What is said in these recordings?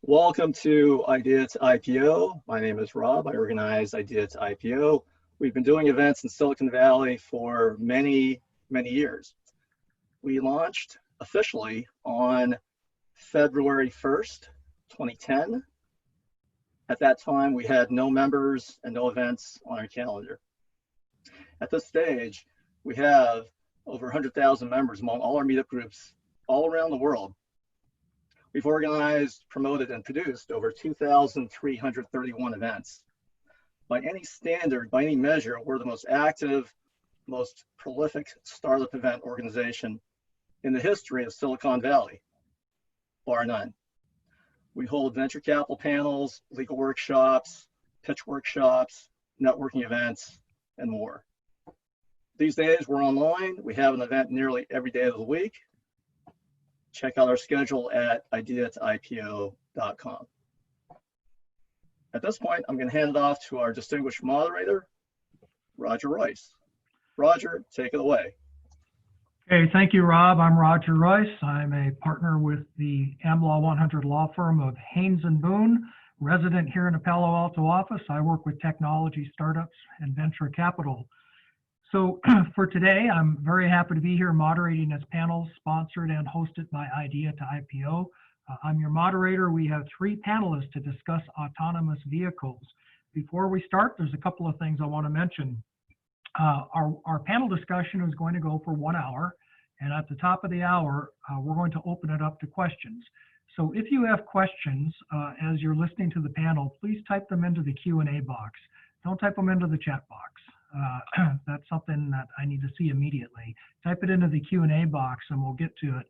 Welcome to Idea to IPO. My name is Rob. I organize Idea to IPO. We've been doing events in Silicon Valley for many years. We launched officially on February 1st, 2010. At that time, we had no members and no events on our calendar. At this stage, we have over 100,000 members among all our meetup groups all around the world. We've organized, promoted, and produced over 2,331 events. By any standard, by any measure, we're the most active, most prolific startup event organization in the history of Silicon Valley, bar none. We hold venture capital panels, legal workshops, pitch workshops, networking events, and more. These days, we're online. We have an event nearly every day of the week. Check out our schedule at ideatoipo.com. At this point, I'm going to hand it off to our distinguished moderator, Roger Royse. Roger, take it away. Okay, thank you, Rob. I'm Roger Royse. I'm a partner with the AmLaw 100 law firm of Haynes & Boone, resident here in the Palo Alto office. I work with technology startups and venture capital. So for today, I'm very happy to be here moderating this panel sponsored and hosted by Idea to IPO. I'm your moderator. We have three panelists to discuss autonomous vehicles. Before we start, there's a couple of things I want to mention. Our panel discussion is going to go for 1 hour, and at the top of the hour, we're going to open it up to questions. So if you have questions as you're listening to the panel, please type them into the Q&A box. Don't type them into the chat box. That's something that I need to see immediately. Type it into the Q&A box and we'll get to it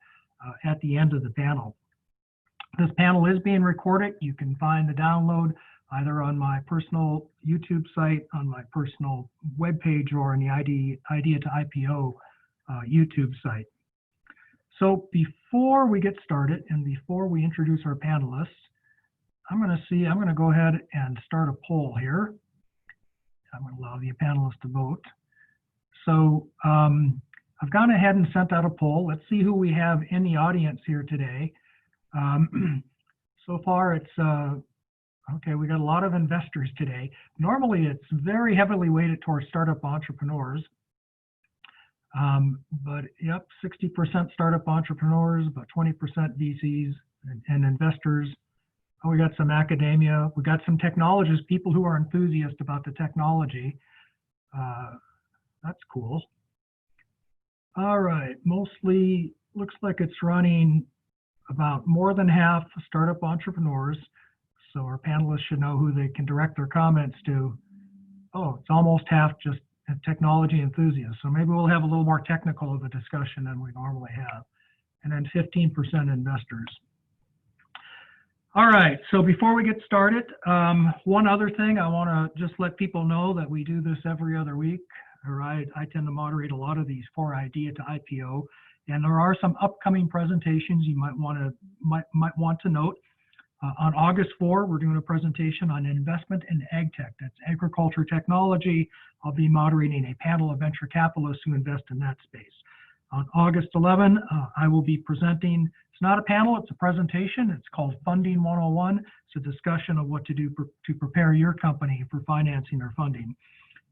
at the end of the panel. This panel is being recorded. You can find the download either on my personal YouTube site, on my personal webpage, or on the Idea to IPO YouTube site. So before we get started and before we introduce our panelists, I'm going to go ahead and start a poll here. I'm going to allow the panelists to vote. So I've gone ahead and sent out a poll. Let's see who we have in the audience here today. So far it's, okay, we got a lot of investors today. Normally it's very heavily weighted towards startup entrepreneurs. But yep, 60% startup entrepreneurs, about 20% VCs and investors. Oh, we got some academia, we got some technologists, people who are enthusiastic about the technology. That's cool. All right, mostly looks like it's running about more than half startup entrepreneurs. So our panelists should know who they can direct their comments to. Oh, it's almost half just technology enthusiasts. So maybe we'll have a little more technical of a discussion than we normally have. And then 15% investors. All right, so before we get started, one other thing, I want to just let people know that we do this every other week. Or I tend to moderate a lot of these for Idea to IPO, and there are some upcoming presentations you might want to note. On August 4, we're doing a presentation on investment in ag tech. That's agriculture technology. I'll be moderating a panel of venture capitalists who invest in that space. On August 11, I will be presenting. It's not a panel, it's a presentation. It's called Funding 101. It's a discussion of what to do to prepare your company for financing or funding.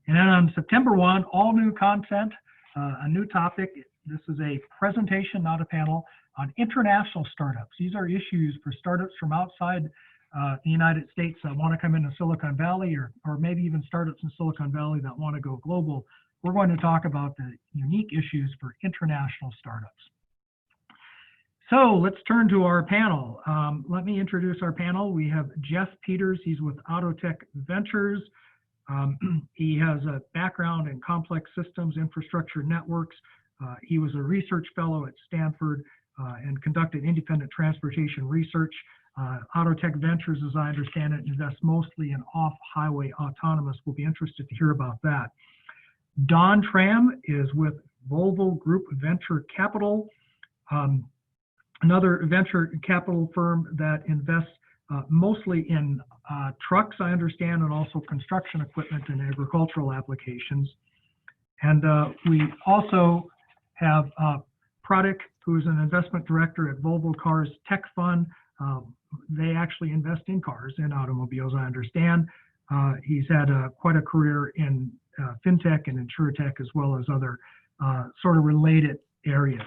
And then on September 1, all new content, a new topic. This is a presentation, not a panel, on international startups. These are issues for startups from outside the United States that want to come into Silicon Valley, or maybe even startups in Silicon Valley that want to go global. We're going to talk about the unique issues for international startups. So let's turn to our panel. Let me introduce our panel. We have Jeff Peters. He's with Autotech Ventures. He has a background in complex systems, infrastructure, networks. He was a research fellow at Stanford and conducted independent transportation research. Autotech Ventures, as I understand it, invests mostly in off-highway autonomous. We'll be interested to hear about that. Don Tram is with Volvo Group Venture Capital, another venture capital firm that invests mostly in trucks, I understand, and also construction equipment and agricultural applications. And we also have Pratik, who is an investment director at Volvo Cars Tech Fund. They actually invest in cars, in automobiles, I understand. He's had quite a career in fintech and insurtech, as well as other sort of related areas.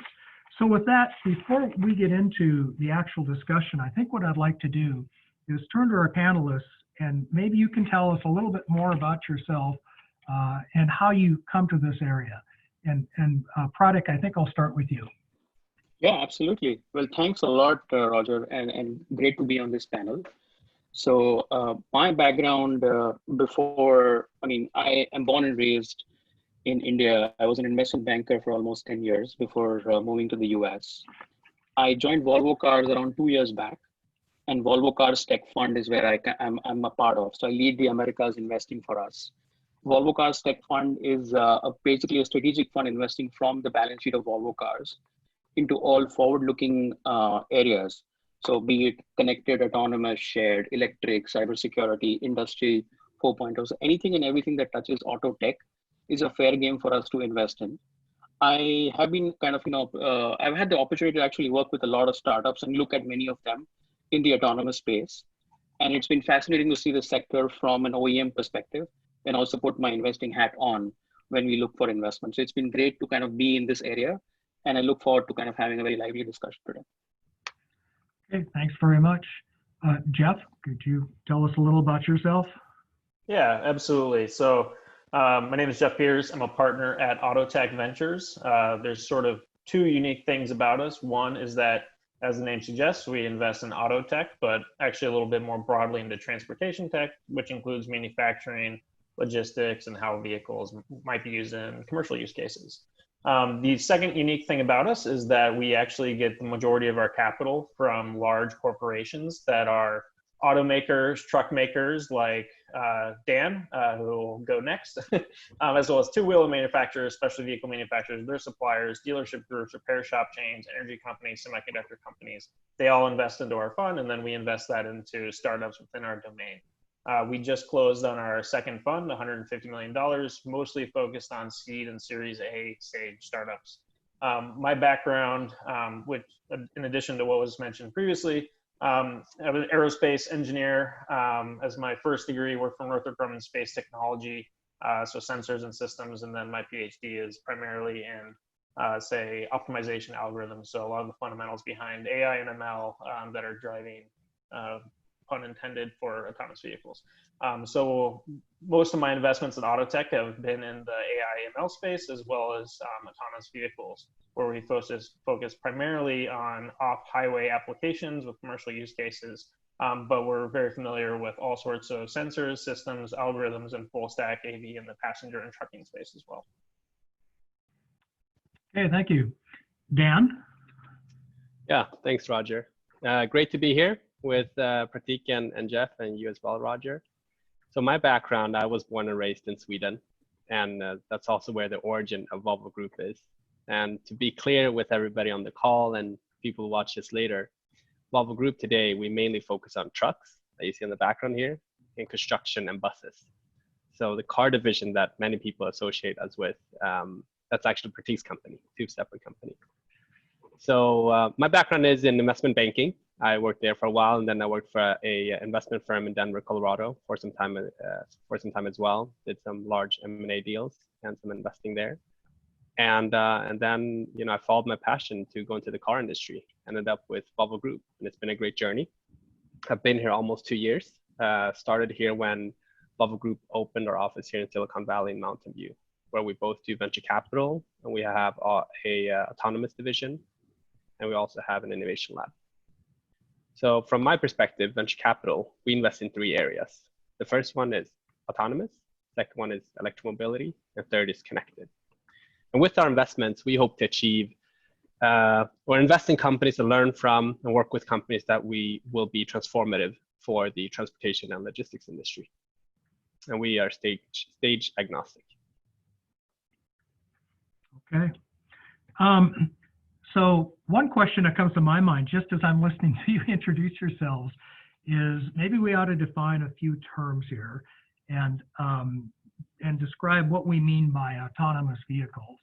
So with that, before we get into the actual discussion, I think what I'd like to do is turn to our panelists, and maybe you can tell us a little bit more about yourself and how you come to this area. And Pratik, I think I'll start with you. Yeah, absolutely. Well, thanks a lot, Roger, and great to be on this panel. So my background I am born and raised in India. I was an investment banker for almost 10 years before moving to the US. I joined Volvo Cars around 2 years back, and Volvo Cars Tech Fund is where I'm a part of. So I lead the Americas investing for us. Volvo Cars Tech Fund is basically a strategic fund investing from the balance sheet of Volvo Cars into all forward-looking areas. So be it connected, autonomous, shared, electric, cybersecurity, industry 4.0, so anything and everything that touches auto tech is a fair game for us to invest in. I have been I've had the opportunity to actually work with a lot of startups and look at many of them in the autonomous space. And it's been fascinating to see the sector from an OEM perspective, and also put my investing hat on when we look for investment. So it's been great to kind of be in this area, and I look forward to kind of having a very lively discussion today. Okay, thanks very much. Jeff, could you tell us a little about yourself? Yeah, absolutely. So my name is Jeff Pierce. I'm a partner at Autotech Ventures. There's sort of two unique things about us. One is that, as the name suggests, we invest in auto tech, but actually a little bit more broadly into transportation tech, which includes manufacturing, logistics, and how vehicles might be used in commercial use cases. The second unique thing about us is that we actually get the majority of our capital from large corporations that are automakers, truck makers like Dan, who will go next, as well as two-wheeler manufacturers, specialty vehicle manufacturers, their suppliers, dealership groups, repair shop chains, energy companies, semiconductor companies. They all invest into our fund, and then we invest that into startups within our domain. We just closed on our second fund, $150 million, mostly focused on seed and Series A stage startups. My background, which in addition to what was mentioned previously, I'm an aerospace engineer. As my first degree, worked from Northrop Grumman Space Technology, so sensors and systems, and then my PhD is primarily in, say, optimization algorithms. So a lot of the fundamentals behind AI and ML that are driving, pun intended, for autonomous vehicles. So most of my investments in Autotech have been in the AI ML space, as well as autonomous vehicles, where we focus primarily on off-highway applications with commercial use cases. But we're very familiar with all sorts of sensors, systems, algorithms, and full stack AV in the passenger and trucking space as well. Okay, thank you. Dan? Yeah, thanks, Roger. Great to be here with Pratik and Jeff, and you as well, Roger. So my background, I was born and raised in Sweden, and that's also where the origin of Volvo Group is. And to be clear with everybody on the call and people who watch this later, Volvo Group today, we mainly focus on trucks that you see in the background here, and construction and buses. So the car division that many people associate us with, that's actually Pratik's company, two separate companies. So my background is in investment banking. I worked there for a while, and then I worked for a investment firm in Denver, Colorado for some time as well. Did some large M&A deals and some investing there. And then, I followed my passion to go into the car industry. Ended up with Volvo Group, and it's been a great journey. I've been here almost 2 years. Started here when Volvo Group opened our office here in Silicon Valley in Mountain View, where we both do venture capital, and we have a autonomous division, and we also have an innovation lab. So from my perspective, venture capital, we invest in 3 areas. The first one is autonomous, second one is electromobility, and third is connected. And with our investments, we hope to achieve, or invest in companies to learn from and work with companies that we will be transformative for the transportation and logistics industry. And we are stage agnostic. Okay. So one question that comes to my mind, just as I'm listening to you introduce yourselves, is maybe we ought to define a few terms here and describe what we mean by autonomous vehicles.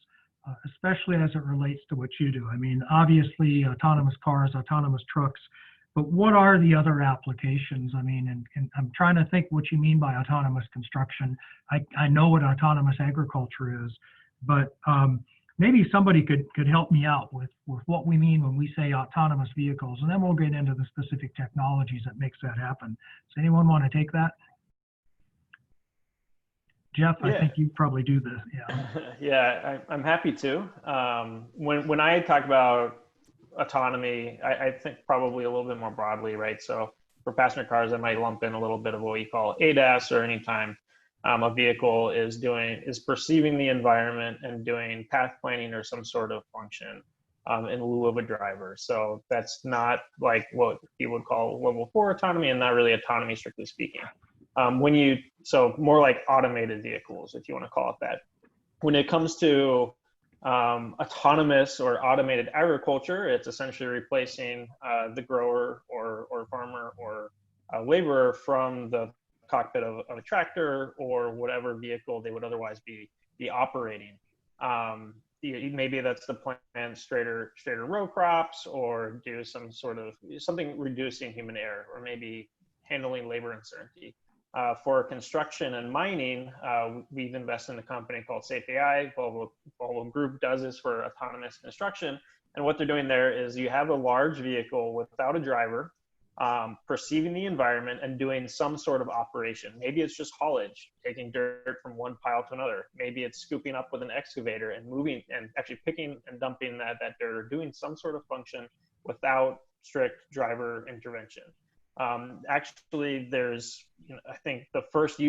especially as it relates to what you do. I mean, obviously, autonomous cars, autonomous trucks, but what are the other applications? I mean, and I'm trying to think what you mean by autonomous construction. I know what autonomous agriculture is, but maybe somebody could help me out with what we mean when we say autonomous vehicles, and then we'll get into the specific technologies that makes that happen. Does anyone want to take that? Jeff, Yeah. I think you probably do this. Yeah. Yeah, I'm happy to. When I talk about autonomy, I think probably a little bit more broadly, right? So for passenger cars, I might lump in a little bit of what we call ADAS, or anytime a vehicle is perceiving the environment and doing path planning or some sort of function in lieu of a driver. So that's not like what you would call level 4 autonomy, and not really autonomy strictly speaking. So more like automated vehicles, if you want to call it that. When it comes to autonomous or automated agriculture, it's essentially replacing the grower or farmer or laborer from the cockpit of a tractor or whatever vehicle they would otherwise be operating. Maybe that's to plant straighter row crops, or do some sort of something reducing human error, or maybe handling labor uncertainty. For construction and mining, we've invested in a company called Safe AI. Volvo Group does this for autonomous construction. And what they're doing there is you have a large vehicle without a driver, perceiving the environment and doing some sort of operation. Maybe it's just haulage, taking dirt from one pile to another. Maybe it's scooping up with an excavator and moving and actually picking and dumping that dirt, or doing some sort of function without strict driver intervention. Actually, there's, I think the first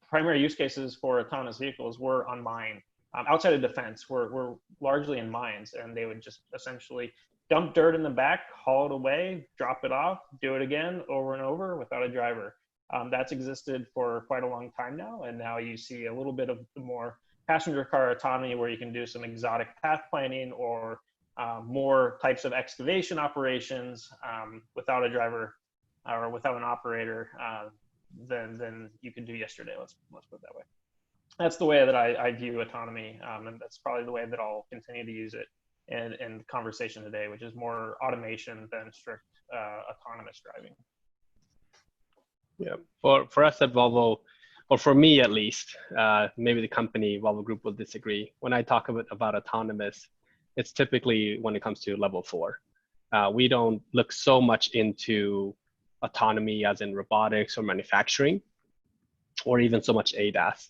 primary use cases for autonomous vehicles were on mine. Outside of defense, were largely in mines, and they would just essentially dump dirt in the back, haul it away, drop it off, do it again over and over without a driver. That's existed for quite a long time now, and now you see a little bit of the more passenger car autonomy, where you can do some exotic path planning or more types of excavation operations without a driver or without an operator than you could do yesterday. Let's put it that way. That's the way that I view autonomy, and that's probably the way that I'll continue to use it in the conversation today, which is more automation than strict autonomous driving. Yeah, for us at Volvo, or for me at least, maybe the company Volvo Group will disagree. When I talk about autonomous, it's typically when it comes to level 4. We don't look so much into autonomy as in robotics or manufacturing, or even so much ADAS.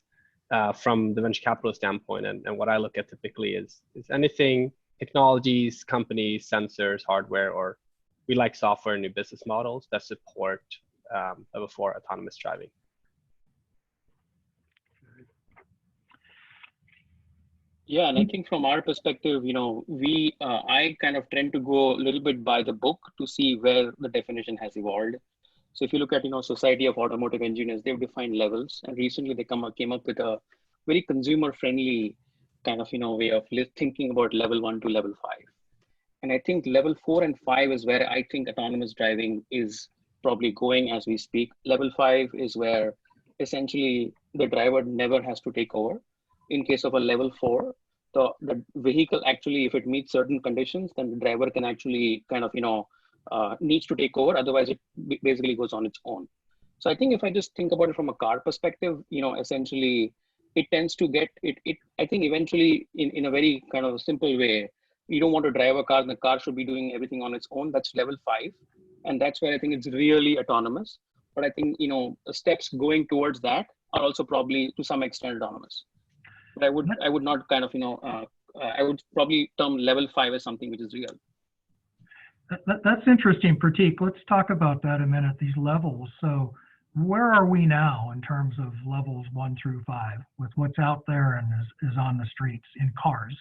From the venture capital standpoint, and what I look at typically is anything technologies, companies, sensors, hardware, or we like software and new business models that support level 4 autonomous driving. Yeah, and I think from our perspective, I kind of tend to go a little bit by the book to see where the definition has evolved. So if you look at, Society of Automotive Engineers, they've defined levels, and recently they came up with a very consumer-friendly kind of, way of thinking about level 1 to level 5. And I think level 4 and 5 is where I think autonomous driving is probably going as we speak. Level 5 is where essentially the driver never has to take over. In case of a level 4, the vehicle actually, if it meets certain conditions, then the driver can actually kind of, needs to take over. Otherwise, it basically goes on its own. So I think if I just think about it from a car perspective, essentially it tends to get it. I think eventually in a very kind of simple way, you don't want to drive a car and the car should be doing everything on its own. That's level 5. And that's where I think it's really autonomous. But I think, the steps going towards that are also probably to some extent autonomous. But I would not kind of, I would probably term level 5 as something which is real. That's interesting, Pratik. Let's talk about that a minute, these levels. So where are we now in terms of levels 1 through 5 with what's out there and is on the streets in cars?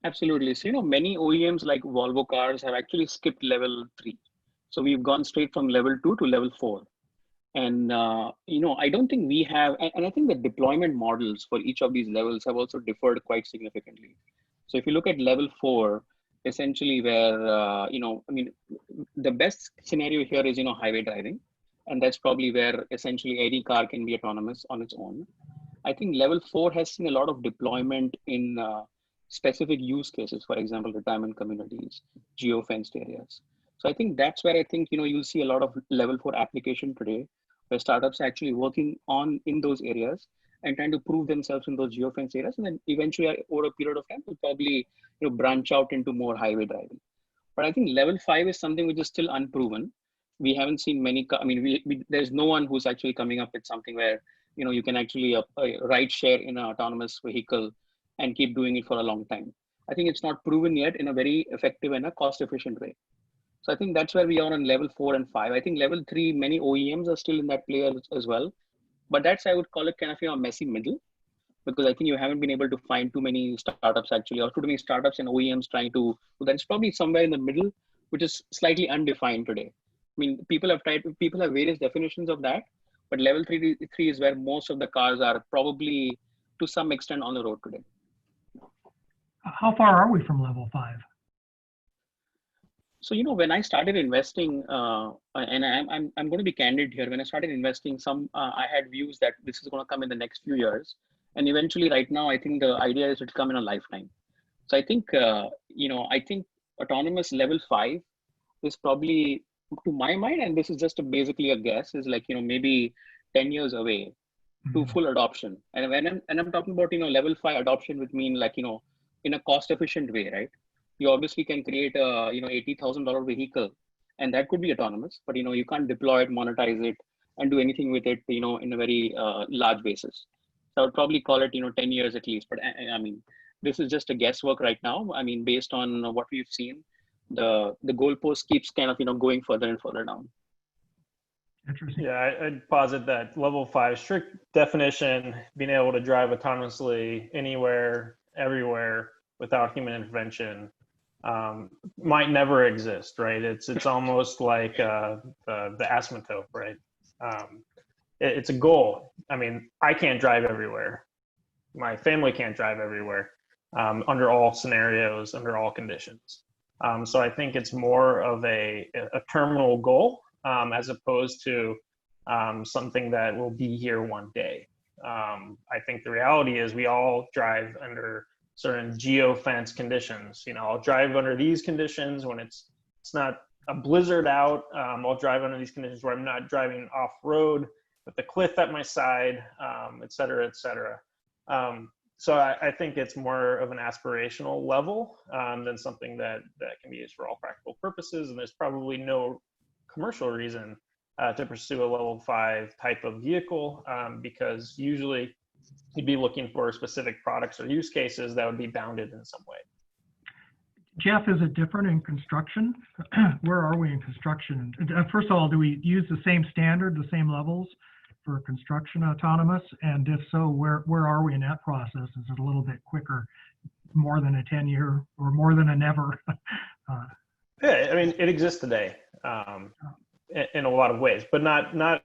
Absolutely. So, many OEMs like Volvo cars have actually skipped level 3. So we've gone straight from level 2 to level 4. And, I don't think we have, and I think the deployment models for each of these levels have also differed quite significantly. So if you look at level 4, essentially where, the best scenario here is, highway driving. And that's probably where essentially any car can be autonomous on its own. I think level 4 has seen a lot of deployment in specific use cases, for example, retirement communities, geo-fenced areas. So I think that's where I think, you'll see a lot of level 4 application today, where startups are actually working on in those areas and trying to prove themselves in those geo-fenced areas. And then eventually over a period of time, will probably branch out into more highway driving. But I think level 5 is something which is still unproven. We haven't seen many, there's no one who's actually coming up with something where, you can actually ride share in an autonomous vehicle and keep doing it for a long time. I think it's not proven yet in a very effective and a cost efficient way. So I think that's where we are on level 4 and 5. I think level 3, many OEMs are still in that play as well. But that's, I would call it kind of a messy middle, because I think you haven't been able to find too many startups actually, or too many startups and OEMs trying to, that's probably somewhere in the middle, which is slightly undefined today. I mean, people have various definitions of that, but level 3 is where most of the cars are probably to some extent on the road today. How far are we from level 5? So, when I started investing, and I'm going to be candid here, when I started investing, I had views that this is going to come in the next few years. And eventually right now, I think the idea is to come in a lifetime. So I think, I think autonomous level 5 is probably, to my mind, and this is just basically a guess, is like, maybe 10 years away to full adoption. And when I'm talking about, level 5 adoption would mean like, in a cost efficient way, right? You obviously can create a, $80,000 vehicle, and that could be autonomous, but, you can't deploy it, monetize it, and do anything with it, in a very large basis. So I would probably call it, 10 years at least. But I mean, this is just a guesswork right now. I mean, based on what we've seen, the goalpost keeps kind of, going further and further down. Interesting. Yeah, I'd posit that level 5 strict definition, being able to drive autonomously anywhere, everywhere without human intervention, might never exist, right? It's almost like the asymptote, right? It's a goal. I mean, I can't drive everywhere. My family can't drive everywhere, under all scenarios, under all conditions. So I think it's more of a terminal goal, as opposed to something that will be here one day. I think the reality is we all drive under certain geofence conditions. I'll drive under these conditions when it's not a blizzard out. I'll drive under these conditions where I'm not driving off road with the cliff at my side, et cetera, et cetera. So I think it's more of an aspirational level than something that can be used for all practical purposes. And there's probably no commercial reason to pursue a level 5 type of vehicle, because usually you'd be looking for specific products or use cases that would be bounded in some way. Jeff, is it different in construction? Where are we in construction? First of all, do we use the same standard, the same levels for construction autonomous? And if so, where are we in that process? Is it a little bit quicker, more than a 10-year or more than a never? Yeah, I mean, it exists today in a lot of ways, but not.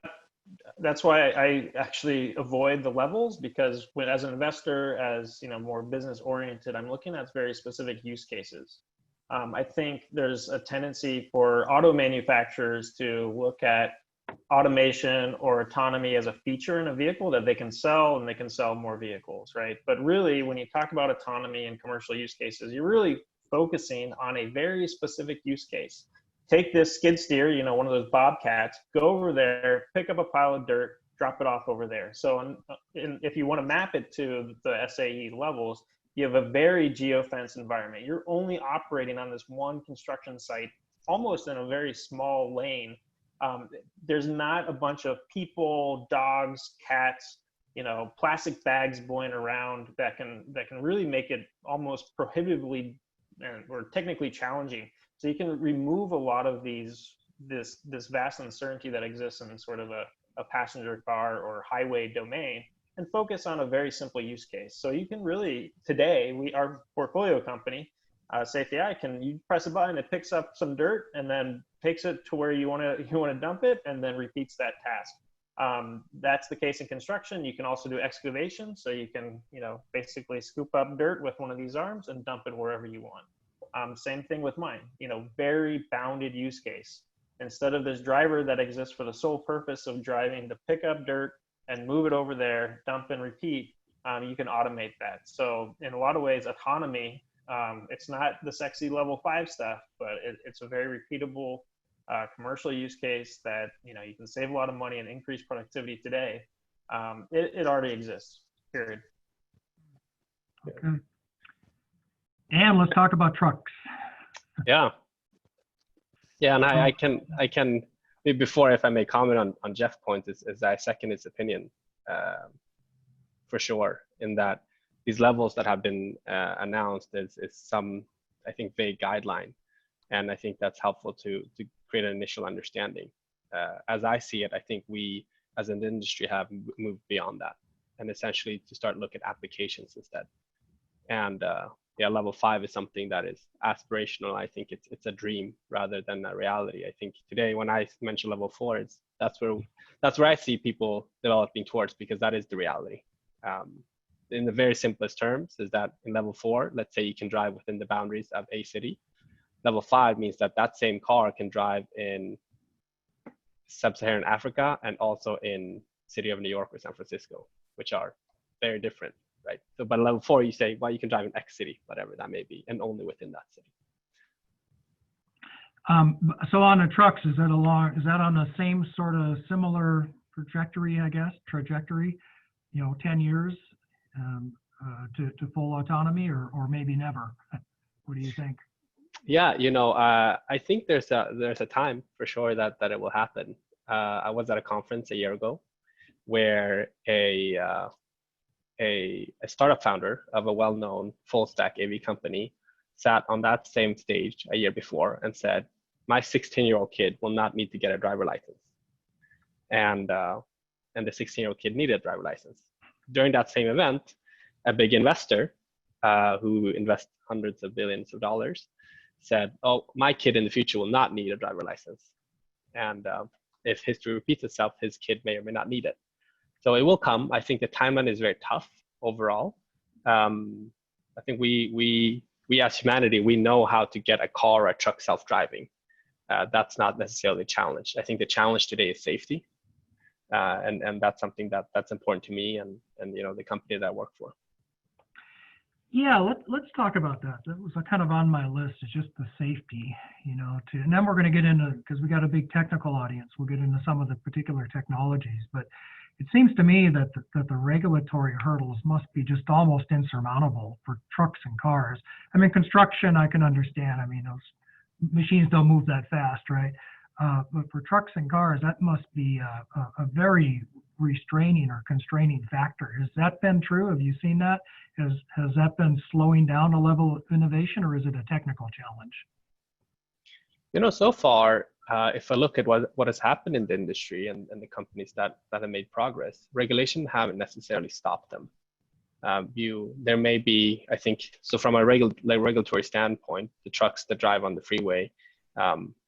That's why I actually avoid the levels, because as an investor, as more business oriented, I'm looking at very specific use cases. I think there's a tendency for auto manufacturers to look at automation or autonomy as a feature in a vehicle that they can sell, and they can sell more vehicles, right? But really, when you talk about autonomy and commercial use cases, you're really focusing on a very specific use case. Take this skid steer, one of those bobcats, go over there, pick up a pile of dirt, drop it off over there. So if you want to map it to the SAE levels, you have a very geofence environment. You're only operating on this one construction site, almost in a very small lane. There's not a bunch of people, dogs, cats, plastic bags blowing around that can really make it almost prohibitively or technically challenging. So you can remove a lot of this vast uncertainty that exists in sort of a passenger car or highway domain, and focus on a very simple use case. So you can really, today, our portfolio company, Safety Eye, you press a button, it picks up some dirt and then takes it to where you want to dump it, and then repeats that task. That's the case in construction. You can also do excavation. So you can, basically scoop up dirt with one of these arms and dump it wherever you want. Same thing with mine, very bounded use case. Instead of this driver that exists for the sole purpose of driving to pick up dirt and move it over there, dump and repeat, you can automate that. So in a lot of ways, autonomy, it's not the sexy level 5 stuff, but it's a very repeatable commercial use case that, you know, you can save a lot of money and increase productivity today. It already exists, period. Okay. And let's talk about trucks. Yeah. Yeah, and I can maybe before, if I may comment on Jeff's point, is I second his opinion for sure, in that these levels that have been announced is some, I think, vague guideline, and I think that's helpful to create an initial understanding. As I see it, I think we as an industry have moved beyond that, and essentially to start looking at applications instead. And yeah, level 5 is something that is aspirational. I think it's a dream rather than a reality. I think today when I mention level 4, that's where I see people developing towards, because that is the reality. In the very simplest terms is that in level 4, let's say you can drive within the boundaries of a city. Level 5 means that that same car can drive in sub-Saharan Africa and also in city of New York or San Francisco, which are very different, right? So by level 4, you say, well, you can drive in X city, whatever that may be, and only within that city. So on the trucks, is that on the same sort of similar trajectory, I guess, you know, 10 years to full autonomy, or maybe never? What do you think? Yeah, you know, I think there's a time for sure that it will happen. I was at a conference a year ago where a startup founder of a well-known full stack AV company sat on that same stage a year before and said, my 16-year-old kid will not need to get a driver license. And the 16-year-old kid needed a driver license. During that same event, a big investor who invests hundreds of billions of dollars said, oh, my kid in the future will not need a driver license. And if history repeats itself, his kid may or may not need it. So it will come. I think the timeline is very tough overall. I think we as humanity, we know how to get a car or a truck self-driving. That's not necessarily a challenge. I think the challenge today is safety. And that's something that's important to me and you know, the company that I work for. Yeah, let's talk about that. That was kind of on my list. It's just the safety, you know. And then we're going to get into, because we got a big technical audience, we'll get into some of the particular technologies. But it seems to me that the regulatory hurdles must be just almost insurmountable for trucks and cars. I mean, construction, I can understand. I mean, those machines don't move that fast, right? But for trucks and cars, that must be a very restraining or constraining factor. Has that been true? Have you seen that? Has that been slowing down a level of innovation, or is it a technical challenge? You know, so far, if I look at what has happened in the industry and the companies that have made progress, regulation haven't necessarily stopped them. There may be, I think, so from a regulatory standpoint, the trucks that drive on the freeway,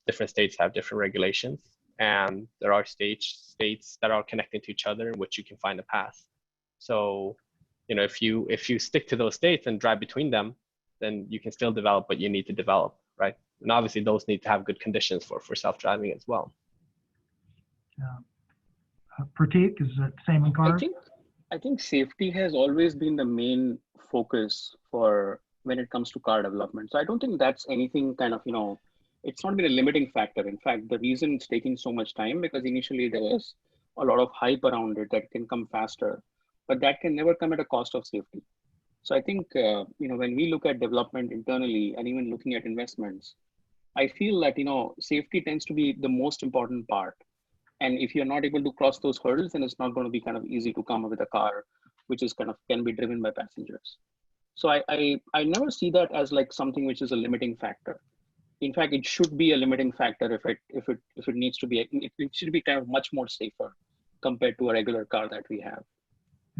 different states have different regulations, and there are states that are connecting to each other in which you can find a path. So, you know, if you stick to those states and drive between them, then you can still develop what you need to develop, right? And obviously those need to have good conditions for self-driving as well. Pratik, is that same in cars? I think safety has always been the main focus for when it comes to car development. So I don't think that's anything kind of, you know, it's not been a limiting factor. In fact, the reason it's taking so much time, because initially there was a lot of hype around it that can come faster, but that can never come at a cost of safety. So I think, you know, when we look at development internally and even looking at investments, I feel that, you know, safety tends to be the most important part. And if you're not able to cross those hurdles, then it's not going to be kind of easy to come up with a car, which is kind of can be driven by passengers. So I never see that as like something which is a limiting factor. In fact, it should be a limiting factor if it needs to be. It should be kind of much more safer compared to a regular car that we have.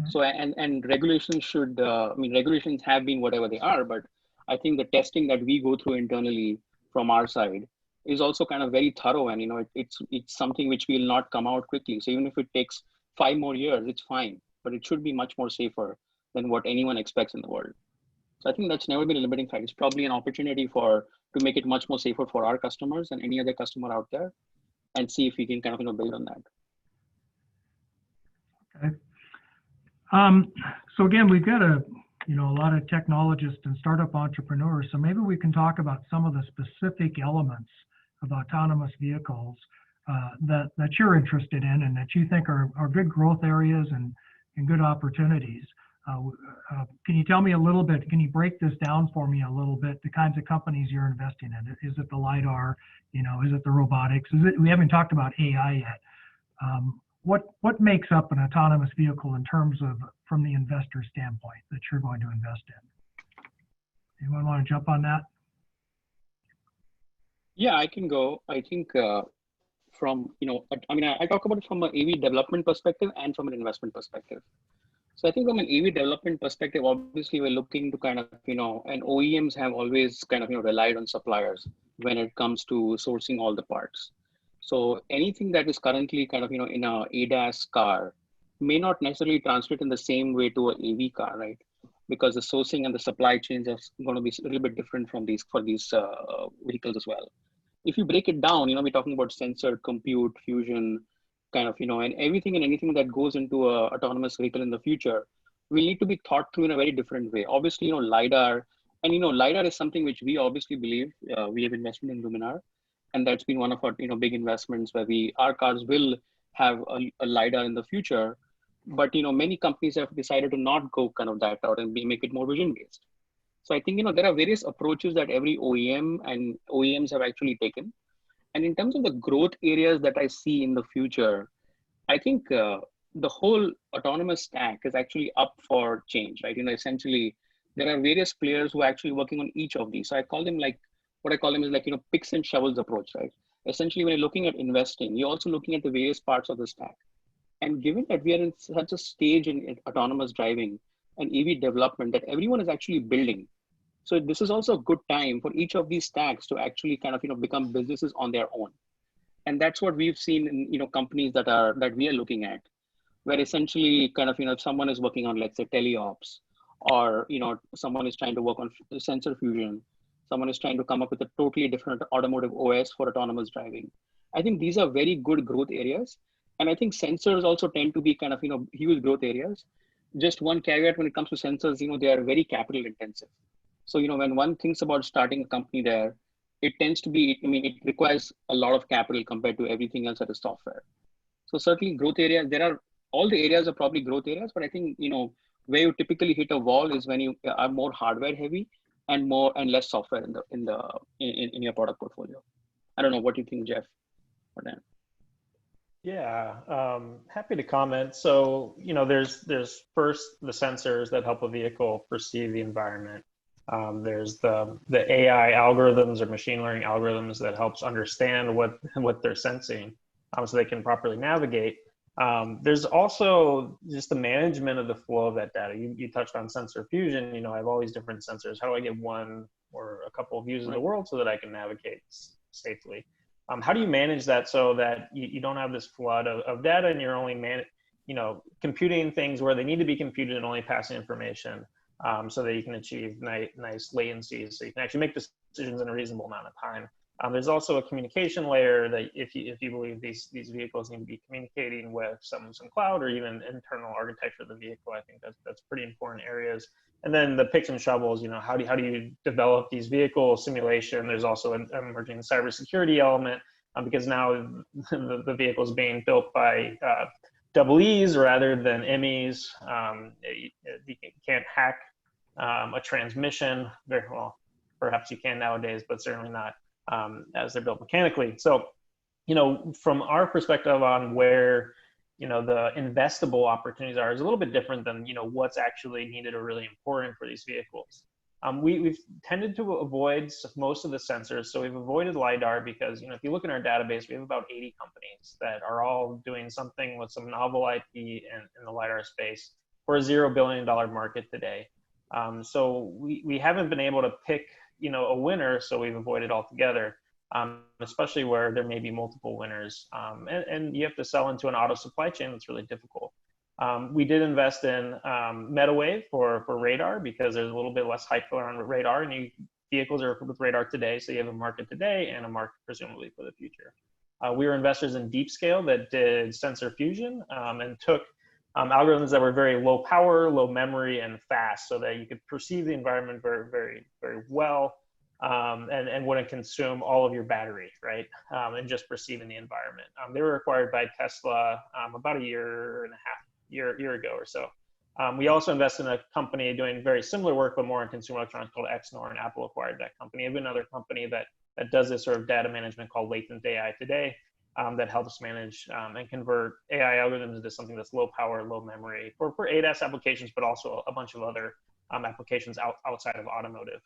So and regulations should. I mean, regulations have been whatever they are, but I think the testing that we go through internally from our side is also kind of very thorough, and you know, it's something which will not come out quickly. So even if it takes 5 more years, it's fine, but it should be much more safer than what anyone expects in the world. So I think that's never been a limiting factor. It's probably an opportunity to make it much more safer for our customers and any other customer out there, and see if we can kind of, you know, build on that. Okay. So again, we've got a lot of technologists and startup entrepreneurs. So maybe we can talk about some of the specific elements of autonomous vehicles that you're interested in and that you think are good growth areas and good opportunities. Can you tell me a little bit? Can you break this down for me a little bit? The kinds of companies you're investing in. Is it the lidar? Is it the robotics? We haven't talked about AI yet. What makes up an autonomous vehicle in terms of from the investor standpoint that you're going to invest in? Anyone want to jump on that? Yeah, I can go. I think I talk about it from an AV development perspective and from an investment perspective. So I think from an AV development perspective, obviously we're looking to kind of, and OEMs have always kind of, relied on suppliers when it comes to sourcing all the parts. So anything that is currently kind of, in a ADAS car may not necessarily translate in the same way to an AV car, right? Because the sourcing and the supply chains are going to be a little bit different for these vehicles as well. If you break it down, we're talking about sensor, compute, fusion, kind of, and everything and anything that goes into a autonomous vehicle in the future will need to be thought through in a very different way. Obviously, lidar, and lidar is something which we obviously believe we have invested in Luminar, and that's been one of our big investments where our cars will have a lidar in the future. But many companies have decided to not go kind of that out and make it more vision based. So I think there are various approaches that every OEM and OEMs have actually taken. And in terms of the growth areas that I see in the future, I think the whole autonomous stack is actually up for change, right? Essentially, there are various players who are actually working on each of these. So I call them picks and shovels approach, right? Essentially, when you're looking at investing, you're also looking at the various parts of the stack. And given that we are in such a stage in autonomous driving and EV development that everyone is actually building, so this is also a good time for each of these stacks to actually kind of become businesses on their own. And that's what we've seen in companies that we are looking at, where essentially kind of if someone is working on, let's say, teleops, or someone is trying to work on sensor fusion, someone is trying to come up with a totally different automotive OS for autonomous driving. I think these are very good growth areas. And I think sensors also tend to be kind of huge growth areas. Just one caveat when it comes to sensors, they are very capital intensive. So, when one thinks about starting a company there, it tends to be, it requires a lot of capital compared to everything else that is software. So certainly growth areas, all the areas are probably growth areas, but I think, where you typically hit a wall is when you are more hardware heavy and less software in your product portfolio. I don't know what you think, Jeff, or Dan. Yeah, happy to comment. So, there's first the sensors that help a vehicle perceive the environment. There's the AI algorithms or machine learning algorithms that helps understand what they're sensing, so they can properly navigate. There's also just the management of the flow of that data. You touched on sensor fusion. I have all these different sensors. How do I get one or a couple of views of the world so that I can navigate safely? How do you manage that so that you don't have this flood of data and you're only computing things where they need to be computed and only passing information, so that you can achieve nice latencies, so you can actually make decisions in a reasonable amount of time. There's also a communication layer that if you believe these vehicles need to be communicating with some cloud or even internal architecture of the vehicle, I think that's pretty important areas. And then the picks and shovels, how do you develop these vehicles, simulation? There's also an emerging cybersecurity element, because now the vehicle is being built by EEs rather than MEs. You can't hack a transmission very well. Perhaps you can nowadays, but certainly not as they're built mechanically. So, from our perspective on where the investable opportunities are is a little bit different than what's actually needed or really important for these vehicles. We've tended to avoid most of the sensors. So we've avoided LiDAR because, if you look in our database, we have about 80 companies that are all doing something with some novel IP in the LiDAR space for a $0 billion market today. So we haven't been able to pick, a winner, so we've avoided altogether, especially where there may be multiple winners. And you have to sell into an auto supply chain that's really difficult. We did invest in MetaWave for radar because there's a little bit less hype around radar, and vehicles are with radar today, so you have a market today and a market presumably for the future. We were investors in DeepScale that did sensor fusion and took algorithms that were very low power, low memory, and fast, so that you could perceive the environment very well, and wouldn't consume all of your battery, right? And just perceiving the environment. They were acquired by Tesla about a year and a half, year ago or so. We also invested in a company doing very similar work, but more in consumer electronics, called Xnor, and Apple acquired that company. I have another company that does this sort of data management called Latent AI today, that helps manage and convert AI algorithms into something that's low power, low memory for ADAS applications, but also a bunch of other applications outside of automotive.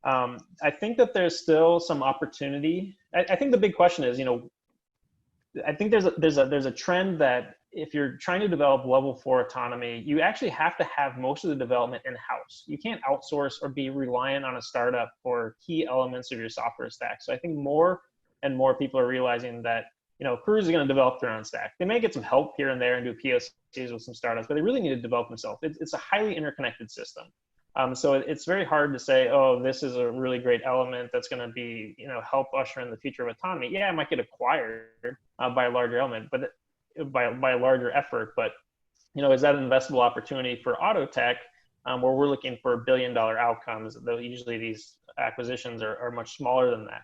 I think that there's still some opportunity. I think the big question is, I think there's a trend that if you're trying to develop level 4 autonomy, you actually have to have most of the development in-house. You can't outsource or be reliant on a startup for key elements of your software stack. So I think more and more people are realizing that, Cruise is going to develop their own stack. They may get some help here and there and do POCs with some startups, but they really need to develop themselves. It's a highly interconnected system. So it's very hard to say, oh, this is a really great element that's going to be, help usher in the future of autonomy. Yeah, it might get acquired by a larger element, but by a larger effort. But, is that an investable opportunity for Autotech, where we're looking for $1 billion outcomes? Though usually these acquisitions are much smaller than that.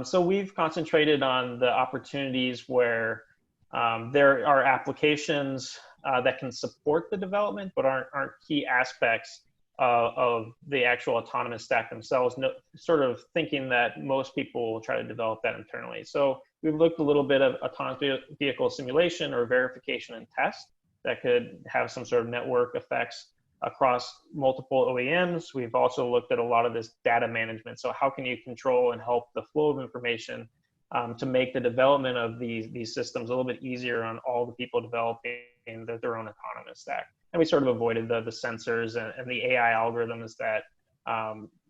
So we've concentrated on the opportunities where there are applications that can support the development, but aren't key aspects of the actual autonomous stack themselves, sort of thinking that most people will try to develop that internally. So we've looked a little bit of autonomous vehicle simulation or verification and test that could have some sort of network effects across multiple OEMs. We've also looked at a lot of this data management. So how can you control and help the flow of information to make the development of these systems a little bit easier on all the people developing their own autonomous stack. And we sort of avoided the sensors and the AI algorithms that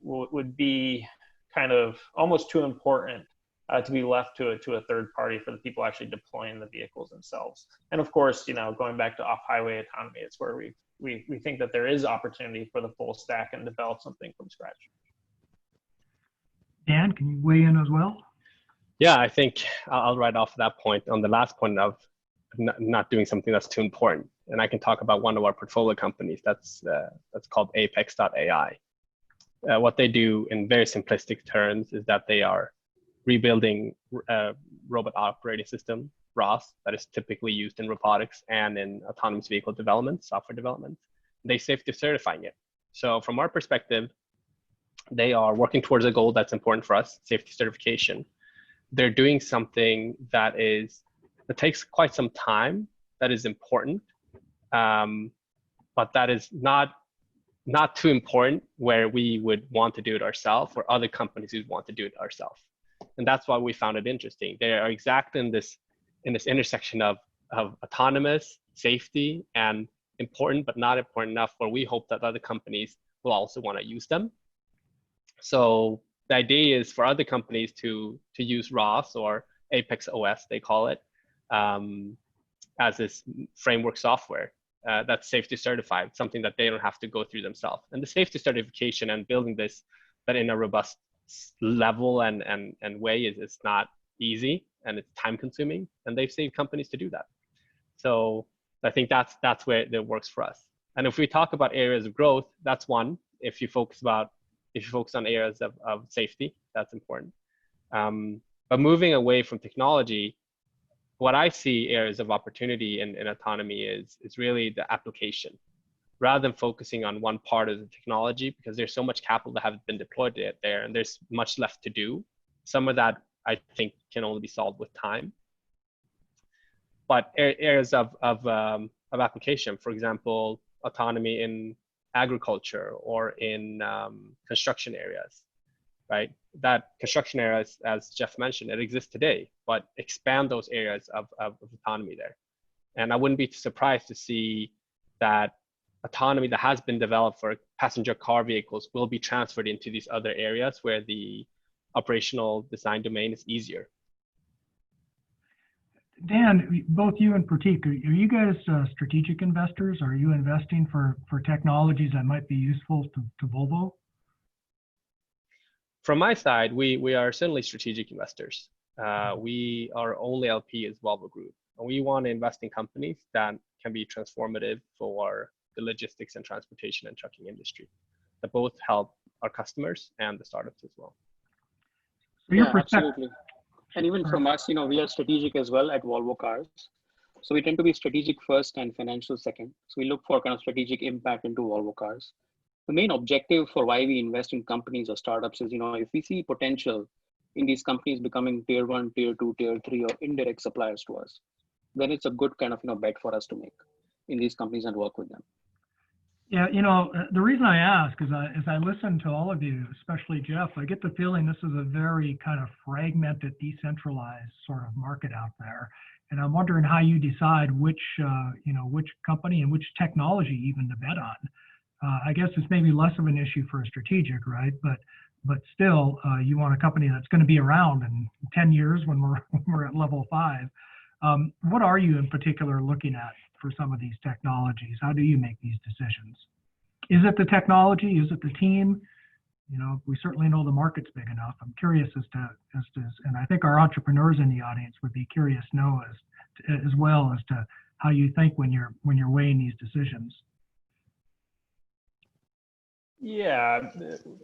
would be kind of almost too important to be left to a third party for the people actually deploying the vehicles themselves. And of course, going back to off-highway autonomy, it's where we think that there is opportunity for the full stack and develop something from scratch. Dan, can you weigh in as well? Yeah, I think I'll write off that point on the last point of not doing something that's too important. And I can talk about one of our portfolio companies that's called Apex.ai. What they do in very simplistic terms is that they are rebuilding robot operating system, ROS, that is typically used in robotics and in autonomous vehicle development, software development. They safety certifying it. So from our perspective, they are working towards a goal that's important for us, safety certification. They're doing something that takes quite some time, that is important, but that is not too important where we would want to do it ourselves or other companies would want to do it ourselves. And that's why we found it interesting. They are exactly in this intersection of autonomous, safety, and important but not important enough where we hope that other companies will also want to use them. So the idea is for other companies to use ROS or Apex OS, they call it, as this framework software that's safety certified, something that they don't have to go through themselves. And the safety certification and building this, but in a robust level and way is not easy, and it's time consuming, and they've saved companies to do that. So I think that's where it works for us. And if we talk about areas of growth, that's one. If you focus on areas of safety, that's important. But moving away from technology, what I see areas of opportunity in autonomy is really the application, rather than focusing on one part of the technology, because there's so much capital that have been deployed there, and there's much left to do. Some of that I think can only be solved with time. But areas of application, for example, autonomy in agriculture or in construction areas, right? That construction areas, as Jeff mentioned, it exists today, but expand those areas of autonomy there. And I wouldn't be surprised to see that autonomy that has been developed for passenger car vehicles will be transferred into these other areas where the operational design domain is easier. Dan, both you and Pratik, are you guys strategic investors? Are you investing for technologies that might be useful to Volvo? From my side, we are certainly strategic investors. Our only LP is Volvo Group. And we want to invest in companies that can be transformative for the logistics and transportation and trucking industry, that both help our customers and the startups as well. So your Yeah, perspective, absolutely. And even from us, we are strategic as well at Volvo Cars. So we tend to be strategic first and financial second. So we look for kind of strategic impact into Volvo Cars. The main objective for why we invest in companies or startups is, if we see potential in these companies becoming tier 1, tier 2, tier 3, or indirect suppliers to us, then it's a good kind of, bet for us to make in these companies and work with them. yeah, the reason I ask is as I listen to all of you, especially Jeff, I get the feeling this is a very kind of fragmented, decentralized sort of market out there. And I'm wondering how you decide which company and which technology even to bet on. I guess it's maybe less of an issue for a strategic, right? But still, you want a company that's going to be around in 10 years when we're at level 5. What are you in particular looking at for some of these technologies? How do you make these decisions? Is it the technology? Is it the team? We certainly know the market's big enough. I'm curious as to, and I think our entrepreneurs in the audience would be curious to know as well as to how you think when you're weighing these decisions. Yeah,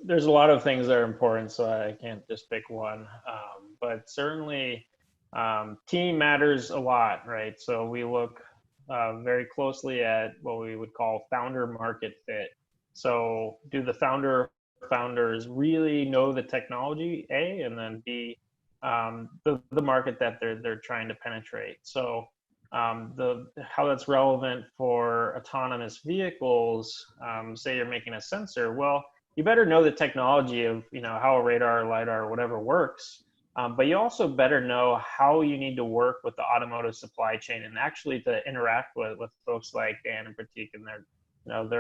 there's a lot of things that are important, so I can't just pick one. But certainly, team matters a lot, right? So we look very closely at what we would call founder market fit. So do the founders really know the technology, A, and then B, the market that they're trying to penetrate. So how that's relevant for autonomous vehicles, say you're making a sensor, well, you better know the technology of how a radar, LiDAR, or whatever works, but you also better know how you need to work with the automotive supply chain and actually to interact with folks like Dan and Pratik and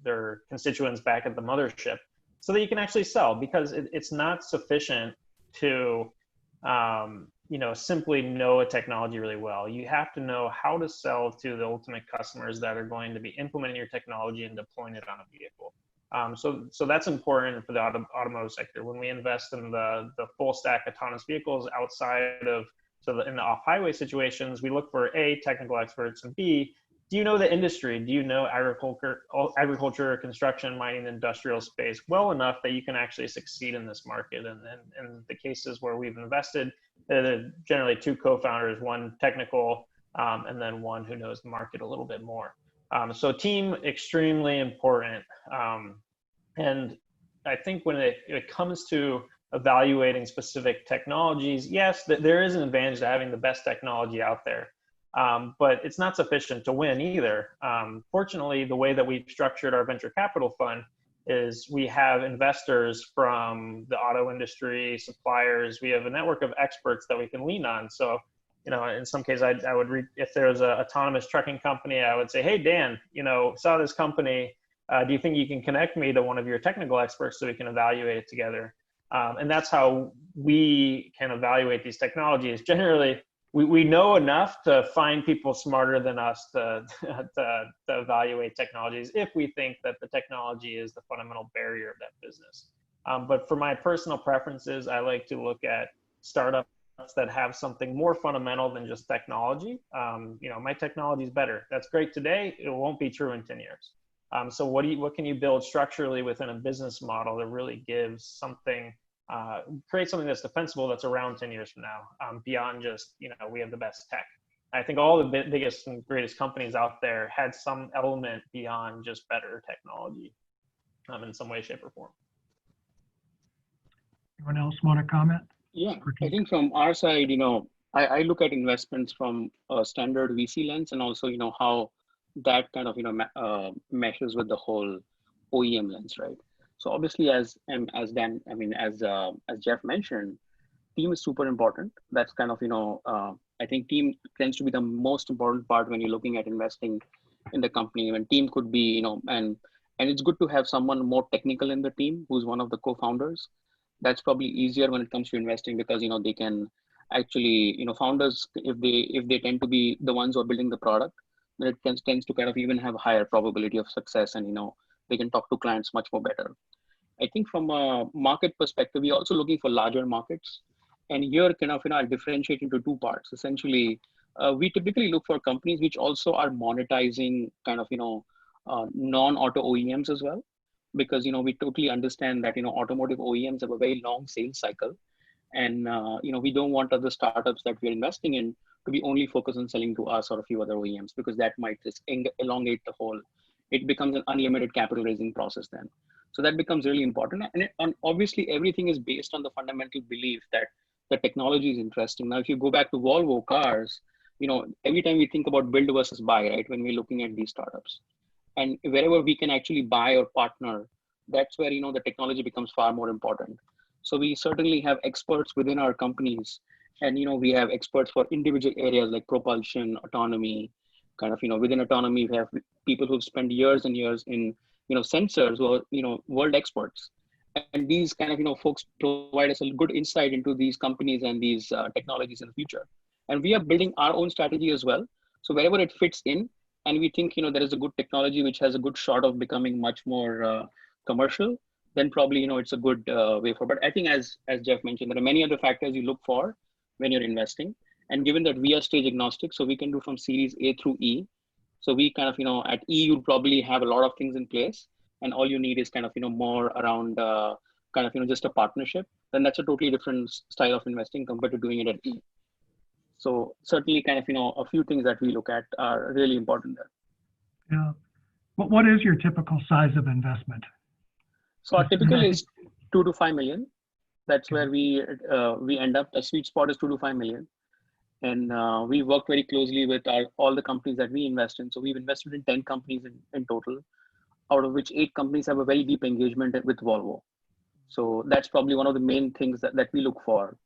their constituents back at the mothership, so that you can actually sell, because it's not sufficient to simply know a technology really well. You have to know how to sell to the ultimate customers that are going to be implementing your technology and deploying it on a vehicle. So that's important for the automotive sector. When we invest in the full stack autonomous vehicles outside of, in the off-highway situations, we look for A, technical experts, and B, do you know the industry? Do you know agriculture, construction, mining, industrial space well enough that you can actually succeed in this market? And in the cases where we've invested, there are generally 2 co-founders, one technical, and then one who knows the market a little bit more. So team, extremely important. And I think when it comes to evaluating specific technologies, yes, there is an advantage to having the best technology out there. But it's not sufficient to win either. Fortunately, the way that we've structured our venture capital fund is we have investors from the auto industry, suppliers. We have a network of experts that we can lean on. So, in some cases, I would read, if there's an autonomous trucking company, I would say, hey, Dan, saw this company. Do you think you can connect me to one of your technical experts so we can evaluate it together? And that's how we can evaluate these technologies. Generally, we know enough to find people smarter than us to evaluate technologies if we think that the technology is the fundamental barrier of that business. But for my personal preferences, I like to look at startups that have something more fundamental than just technology. My technology is better. That's great today. It won't be true in 10 years. So what can you build structurally within a business model that really gives something, create something that's defensible, that's around 10 years from now, beyond just, we have the best tech. I think all the biggest and greatest companies out there had some element beyond just better technology, in some way, shape, or form. Anyone else want to comment? Yeah, I think from our side, I look at investments from a standard VC lens, and also, how that kind of, meshes with the whole OEM lens, right? So obviously, as Jeff mentioned, team is super important. That's kind of, I think team tends to be the most important part when you're looking at investing in the company. When team could be, and it's good to have someone more technical in the team who's one of the co-founders. That's probably easier when it comes to investing, because they can actually, founders, if they tend to be the ones who are building the product, then it tends to kind of even have a higher probability of success, and they can talk to clients much more better. I think from a market perspective, we're also looking for larger markets, and here kind of I'll differentiate into 2 parts. Essentially, we typically look for companies which also are monetizing kind of, non-auto OEMs as well, because, we totally understand that, automotive OEMs have a very long sales cycle. And, we don't want other startups that we're investing in to be only focused on selling to us or a few other OEMs, because that might just elongate the whole, it becomes an unlimited capital raising process then. So that becomes really important. And obviously everything is based on the fundamental belief that the technology is interesting. Now, if you go back to Volvo cars, every time we think about build versus buy, right? When we're looking at these startups, and wherever we can actually buy or partner, that's where, the technology becomes far more important. So we certainly have experts within our companies, and, we have experts for individual areas like propulsion, autonomy, kind of, within autonomy, we have people who've spent years and years in, sensors who are, world experts. And these kind of, folks provide us a good insight into these companies and these technologies in the future. And we are building our own strategy as well. So wherever it fits in, and we think, there is a good technology which has a good shot of becoming much more commercial, then probably, it's a good way forward. But I think as Jeff mentioned, there are many other factors you look for when you're investing. And given that we are stage agnostic, so we can do from series A through E. So we kind of, at E, you'll probably have a lot of things in place. And all you need is kind of, more around kind of, just a partnership. Then that's a totally different style of investing compared to doing it at E. So certainly kind of, a few things that we look at are really important there. Yeah. What is your typical size of investment? So our typical is 2 to 5 million. That's where we end up. The sweet spot is 2 to 5 million. And we work very closely with all the companies that we invest in. So we've invested in 10 companies in total, out of which 8 companies have a very deep engagement with Volvo. So that's probably one of the main things that we look for.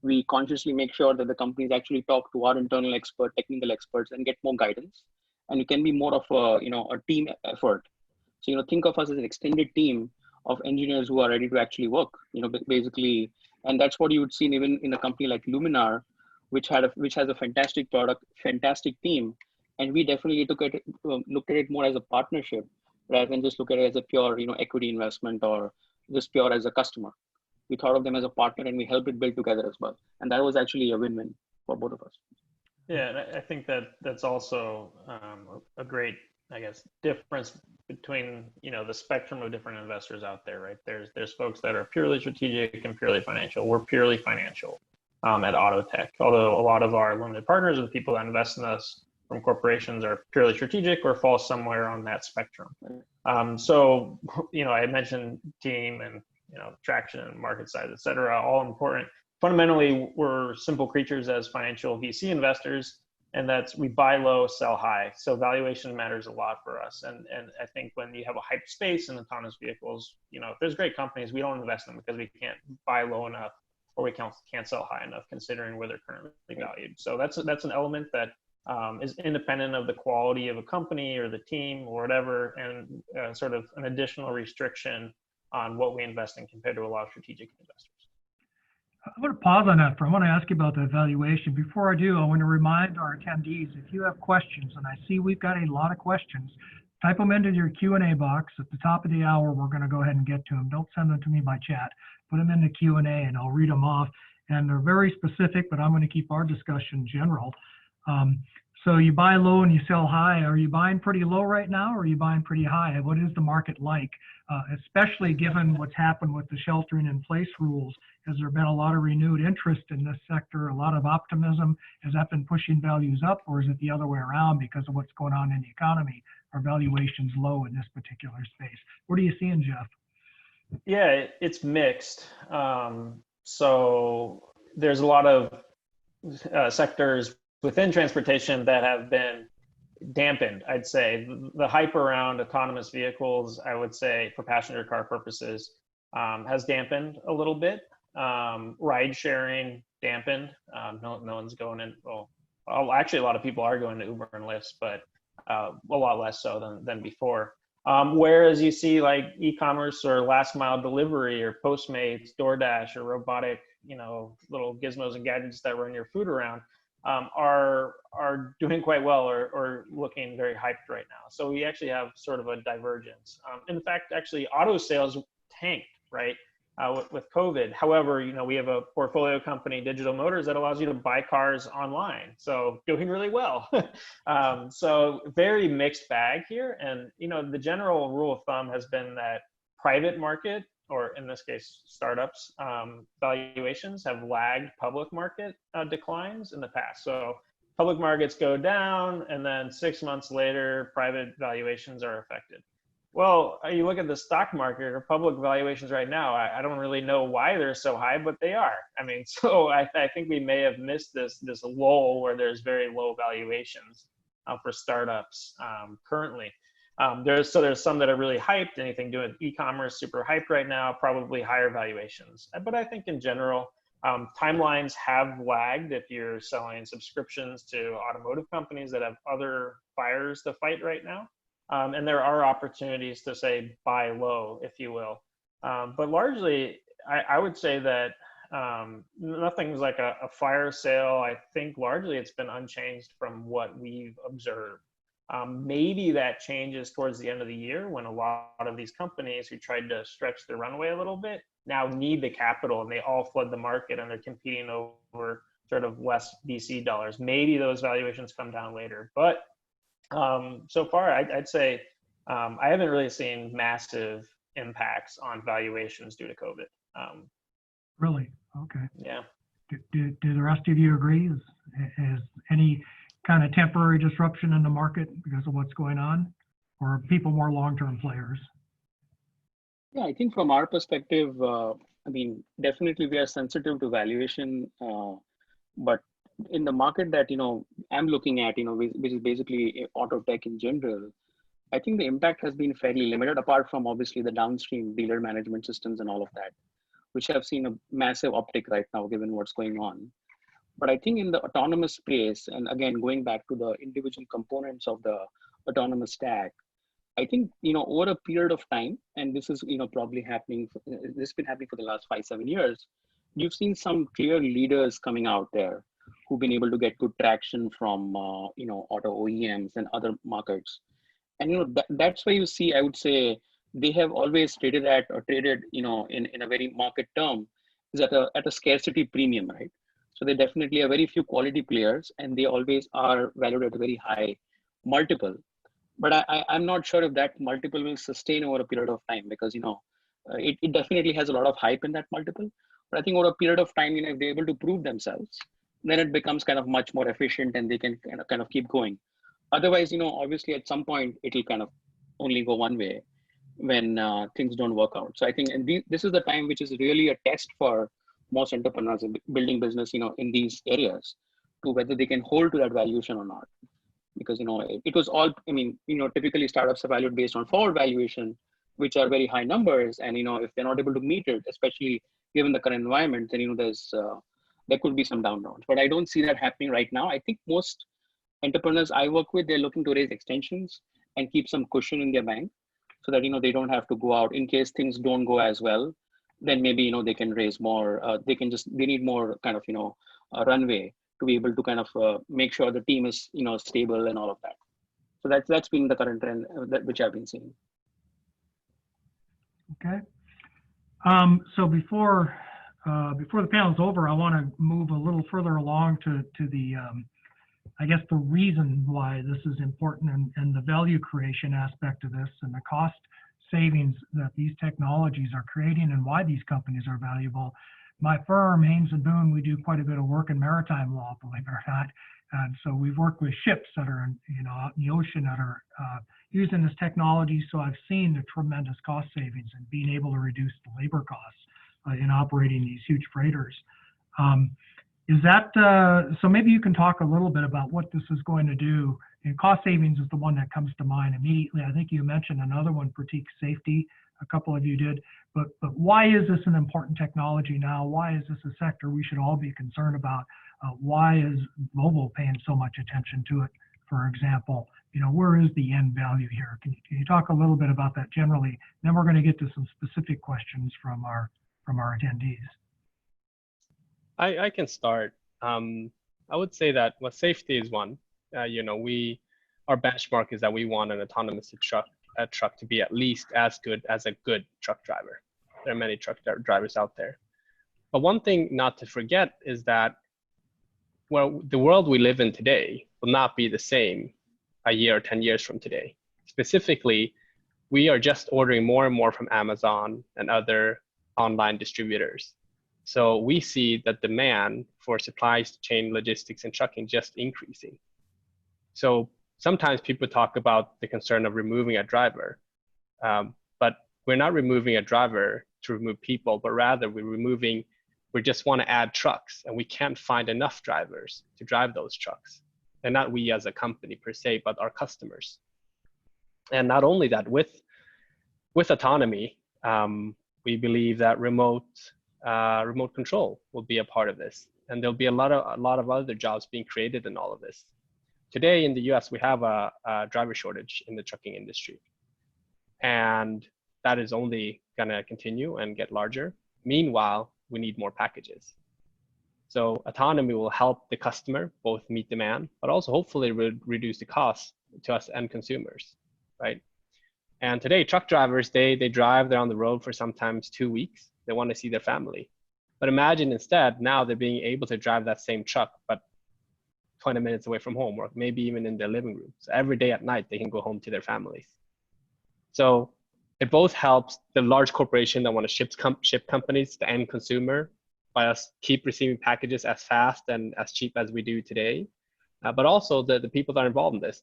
We consciously make sure that the companies actually talk to our internal technical experts, and get more guidance. And it can be more of a team effort. So, think of us as an extended team of engineers who are ready to actually work, basically. And that's what you would see even in a company like Luminar, which has a fantastic product, fantastic team. And we definitely looked at it more as a partnership rather than just look at it as a pure, equity investment or just pure as a customer. We thought of them as a partner, and we helped it build together as well. And that was actually a win-win for both of us. Yeah, and I think that's also a great, I guess, difference between, the spectrum of different investors out there, right? There's folks that are purely strategic and purely financial. We're purely financial at Autotech, although a lot of our limited partners or the people that invest in us from corporations are purely strategic or fall somewhere on that spectrum. So, I mentioned team and, traction and market size, et cetera, all important. Fundamentally, we're simple creatures as financial VC investors, and that's we buy low, sell high. So valuation matters a lot for us. And I think when you have a hype space in autonomous vehicles, if there's great companies, we don't invest in them because we can't buy low enough or we can't sell high enough considering where they're currently valued. So that's an element that is independent of the quality of a company or the team or whatever, and sort of an additional restriction on what we invest in compared to a lot of strategic investors. I want to pause on that I want to ask you about the valuation. Before I do, I want to remind our attendees, if you have questions, and I see we've got a lot of questions, type them into your Q&A box. At the top of the hour, we're going to go ahead and get to them. Don't send them to me by chat. Put them in the Q&A and I'll read them off. And they're very specific, but I'm going to keep our discussion general. So you buy low and you sell high. Are you buying pretty low right now, or are you buying pretty high? What is the market like, especially given what's happened with the sheltering in place rules? Has there been a lot of renewed interest in this sector, a lot of optimism? Has that been pushing values up, or is it the other way around because of what's going on in the economy? Are valuations low in this particular space? What are you seeing, Jeff? Yeah, it's mixed. So there's a lot of sectors within transportation that have been dampened, I'd say. The hype around autonomous vehicles, I would say, for passenger car purposes, has dampened a little bit. Ride sharing dampened. No one's going in. Well, actually, a lot of people are going to Uber and Lyft, but a lot less so than before. Whereas you see like e-commerce or last mile delivery or Postmates, DoorDash, or robotic, little gizmos and gadgets that run your food around, are doing quite well or looking very hyped right now. So we actually have sort of a divergence. In fact, actually auto sales tanked, right? with COVID. However, we have a portfolio company, Digital Motors, that allows you to buy cars online. So doing really well. So very mixed bag here. And, the general rule of thumb has been that private market, or in this case, startups, valuations have lagged public market declines in the past. So public markets go down, and then 6 months later, private valuations are affected. Well, you look at the stock market or public valuations right now, I don't really know why they're so high, but they are. I mean, so I think we may have missed this lull where there's very low valuations for startups currently. There's some that are really hyped, anything doing e-commerce, super hyped right now, probably higher valuations. But I think in general, timelines have lagged if you're selling subscriptions to automotive companies that have other fires to fight right now. And there are opportunities to say buy low, if you will. But largely, I would say that nothing's like a fire sale. I think largely it's been unchanged from what we've observed. Maybe that changes towards the end of the year when a lot of these companies who tried to stretch their runway a little bit now need the capital, and they all flood the market and they're competing over sort of less VC dollars. Maybe those valuations come down later. But so far, I'd say I haven't really seen massive impacts on valuations due to COVID. Really? Okay. Yeah. Do the rest of you agree? Is any kind of temporary disruption in the market because of what's going on, or are people more long-term players? Yeah, I think from our perspective, definitely we are sensitive to valuation, but in the market that I'm looking at, which is basically auto tech in general, I think the impact has been fairly limited, apart from obviously the downstream dealer management systems and all of that, which have seen a massive uptick right now given what's going on. But I think in the autonomous space, and again going back to the individual components of the autonomous stack, I think over a period of time, and this is probably happening. This has been happening for the last 5-7 years. You've seen some clear leaders coming out there who've been able to get good traction from auto OEMs and other markets, and that's why you see, I would say, they have always traded in a very market term is at a scarcity premium, right? So they definitely are very few quality players, and they always are valued at a very high multiple. But I'm not sure if that multiple will sustain over a period of time, because it definitely has a lot of hype in that multiple. But I think over a period of time, if they're able to prove themselves, then it becomes kind of much more efficient, and they can kind of keep going. Otherwise, obviously at some point it'll kind of only go one way when things don't work out. So I think, and this is the time which is really a test for most entrepreneurs in building business, in these areas, to whether they can hold to that valuation or not. Because it was all, typically startups are valued based on forward valuation, which are very high numbers, and if they're not able to meet it, especially given the current environment, then there could be some down rounds. But I don't see that happening right now. I think most entrepreneurs I work with, they're looking to raise extensions and keep some cushion in their bank, so that they don't have to go out in case things don't go as well. Then maybe they can raise more. They need more kind of runway to be able to kind of make sure the team is stable and all of that. So that's been the current trend which I've been seeing. Okay. So before the panel's over, I want to move a little further along to the I guess the reason why this is important, and the value creation aspect of this, and the cost savings that these technologies are creating, and why these companies are valuable. My firm, Haynes & Boone, we do quite a bit of work in maritime law, believe it or not. And so we've worked with ships that are out in the ocean that are using this technology. So I've seen the tremendous cost savings and being able to reduce the labor costs in operating these huge freighters. So maybe you can talk a little bit about what this is going to do. And cost savings is the one that comes to mind immediately. I think you mentioned another one, Pratik, safety. A couple of you did. But why is this an important technology now? Why is this a sector we should all be concerned about? Why is Volvo paying so much attention to it, for example? Where is the end value here? Can you talk a little bit about that generally? Then we're going to get to some specific questions from our attendees. I can start. I would say that safety is one. Our benchmark is that we want an autonomous truck to be at least as good as a good truck driver. There are many truck drivers out there. But one thing not to forget is that, well, the world we live in today will not be the same a year or 10 years from today. Specifically, we are just ordering more and more from Amazon and other online distributors. So we see that demand for supply chain logistics and trucking just increasing. So sometimes people talk about the concern of removing a driver, but we're not removing a driver to remove people, but rather we just want to add trucks, and we can't find enough drivers to drive those trucks. And not we as a company per se, but our customers. And not only that, with autonomy, we believe that remote control will be a part of this, and there'll be a lot of other jobs being created in all of this. Today in the US, we have a driver shortage in the trucking industry, and that is only going to continue and get larger. Meanwhile, we need more packages. So autonomy will help the customer both meet demand, but also hopefully reduce the cost to us end consumers, right? And today, truck drivers, they drive, they're on the road for sometimes 2 weeks. They want to see their family. But imagine instead, now they're being able to drive that same truck, but 20 minutes away from home, or maybe even in their living room. So every day at night, they can go home to their families. So it both helps the large corporation that want to ship companies, the end consumer, by us keep receiving packages as fast and as cheap as we do today. But also the people that are involved in this,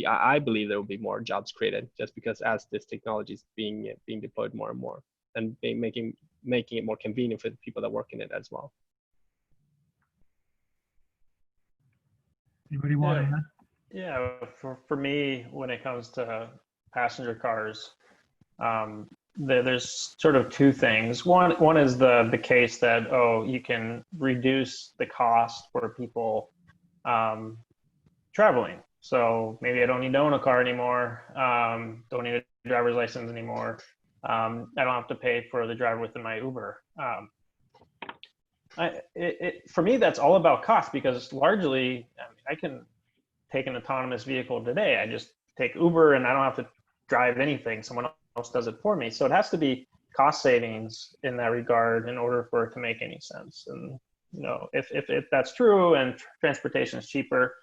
I believe there will be more jobs created just because as this technology is being deployed more and more, and making it more convenient for the people that work in it as well. Anybody want to add? Yeah, for me, when it comes to passenger cars, there's sort of two things. One is the case that, you can reduce the cost for people traveling. So maybe I don't need to own a car anymore. Don't need a driver's license anymore. I don't have to pay for the driver within my Uber. For me, that's all about cost, because largely I can take an autonomous vehicle today. I just take Uber and I don't have to drive anything. Someone else does it for me. So it has to be cost savings in that regard in order for it to make any sense. And if that's true and transportation is cheaper,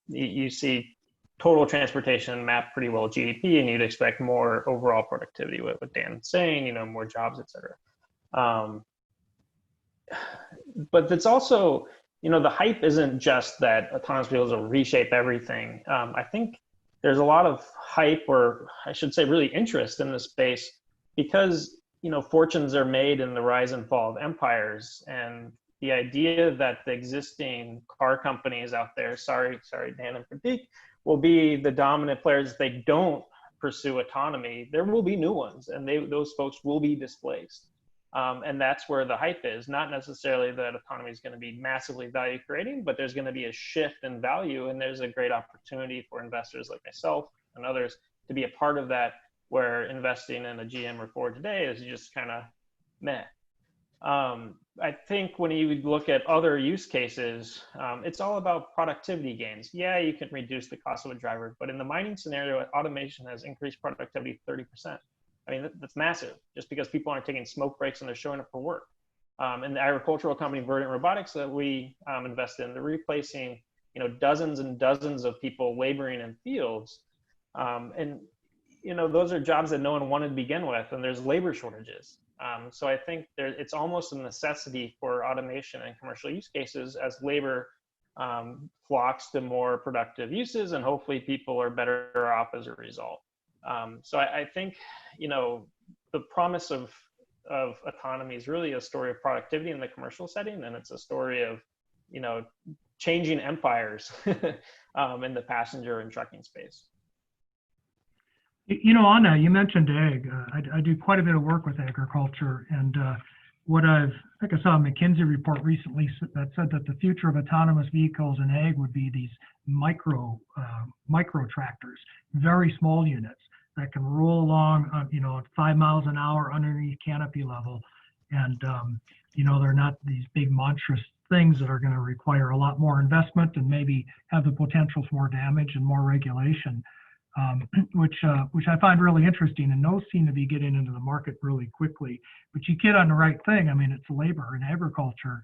you see total transportation map pretty well GDP, and you'd expect more overall productivity with what Dan's saying, more jobs, et cetera. But it's also, the hype isn't just that autonomous vehicles will reshape everything. I think there's a lot of hype, or I should say really interest in this space, because fortunes are made in the rise and fall of empires, and the idea that the existing car companies out there, sorry Dan and Pratik, will be the dominant players if they don't pursue autonomy. There will be new ones, and those folks will be displaced. And that's where the hype is, not necessarily that autonomy is going to be massively value creating, but there's going to be a shift in value, and there's a great opportunity for investors like myself and others to be a part of that, where investing in a GM or Ford today is just kind of meh. I think when you look at other use cases, it's all about productivity gains. Yeah, you can reduce the cost of a driver, but in the mining scenario, automation has increased productivity 30%. I mean, that's massive, just because people aren't taking smoke breaks and they're showing up for work. And the agricultural company Verdant Robotics that we invest in, they're replacing dozens and dozens of people laboring in fields. And those are jobs that no one wanted to begin with, and there's labor shortages. So I think it's almost a necessity for automation and commercial use cases as labor flocks to more productive uses, and hopefully people are better off as a result. So I think, the promise of autonomy is really a story of productivity in the commercial setting, and it's a story of, changing empires in the passenger and trucking space. On that, you mentioned ag. I do quite a bit of work with agriculture, and I think I saw a McKinsey report recently that said that the future of autonomous vehicles in ag would be these micro tractors, very small units that can roll along, at 5 miles an hour underneath canopy level, and they're not these big monstrous things that are going to require a lot more investment and maybe have the potential for more damage and more regulation. which I find really interesting. And those seem to be getting into the market really quickly. But you hit on the right thing. I mean, it's labor in agriculture.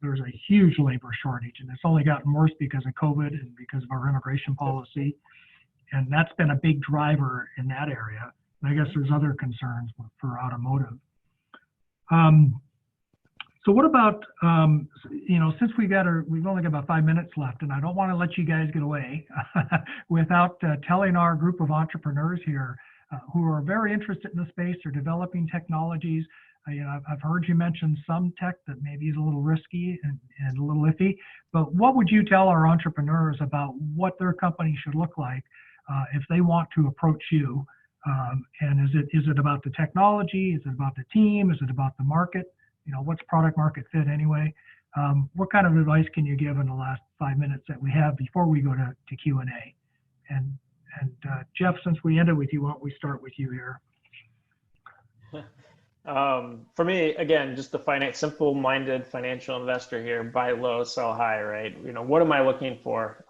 There's a huge labor shortage, and it's only gotten worse because of COVID and because of our immigration policy. And that's been a big driver in that area. And I guess there's other concerns for automotive. So what about, since we've only got about 5 minutes left, and I don't want to let you guys get away without telling our group of entrepreneurs here who are very interested in the space, are developing technologies. I've heard you mention some tech that maybe is a little risky and a little iffy, but what would you tell our entrepreneurs about what their company should look like if they want to approach you? And is it about the technology? Is it about the team? Is it about the market? What's product market fit anyway? What kind of advice can you give in the last 5 minutes that we have before we go to Q&A? And Jeff, since we ended with you, why don't we start with you here? For me, again, just the simple-minded financial investor here, buy low, sell high, right? What am I looking for?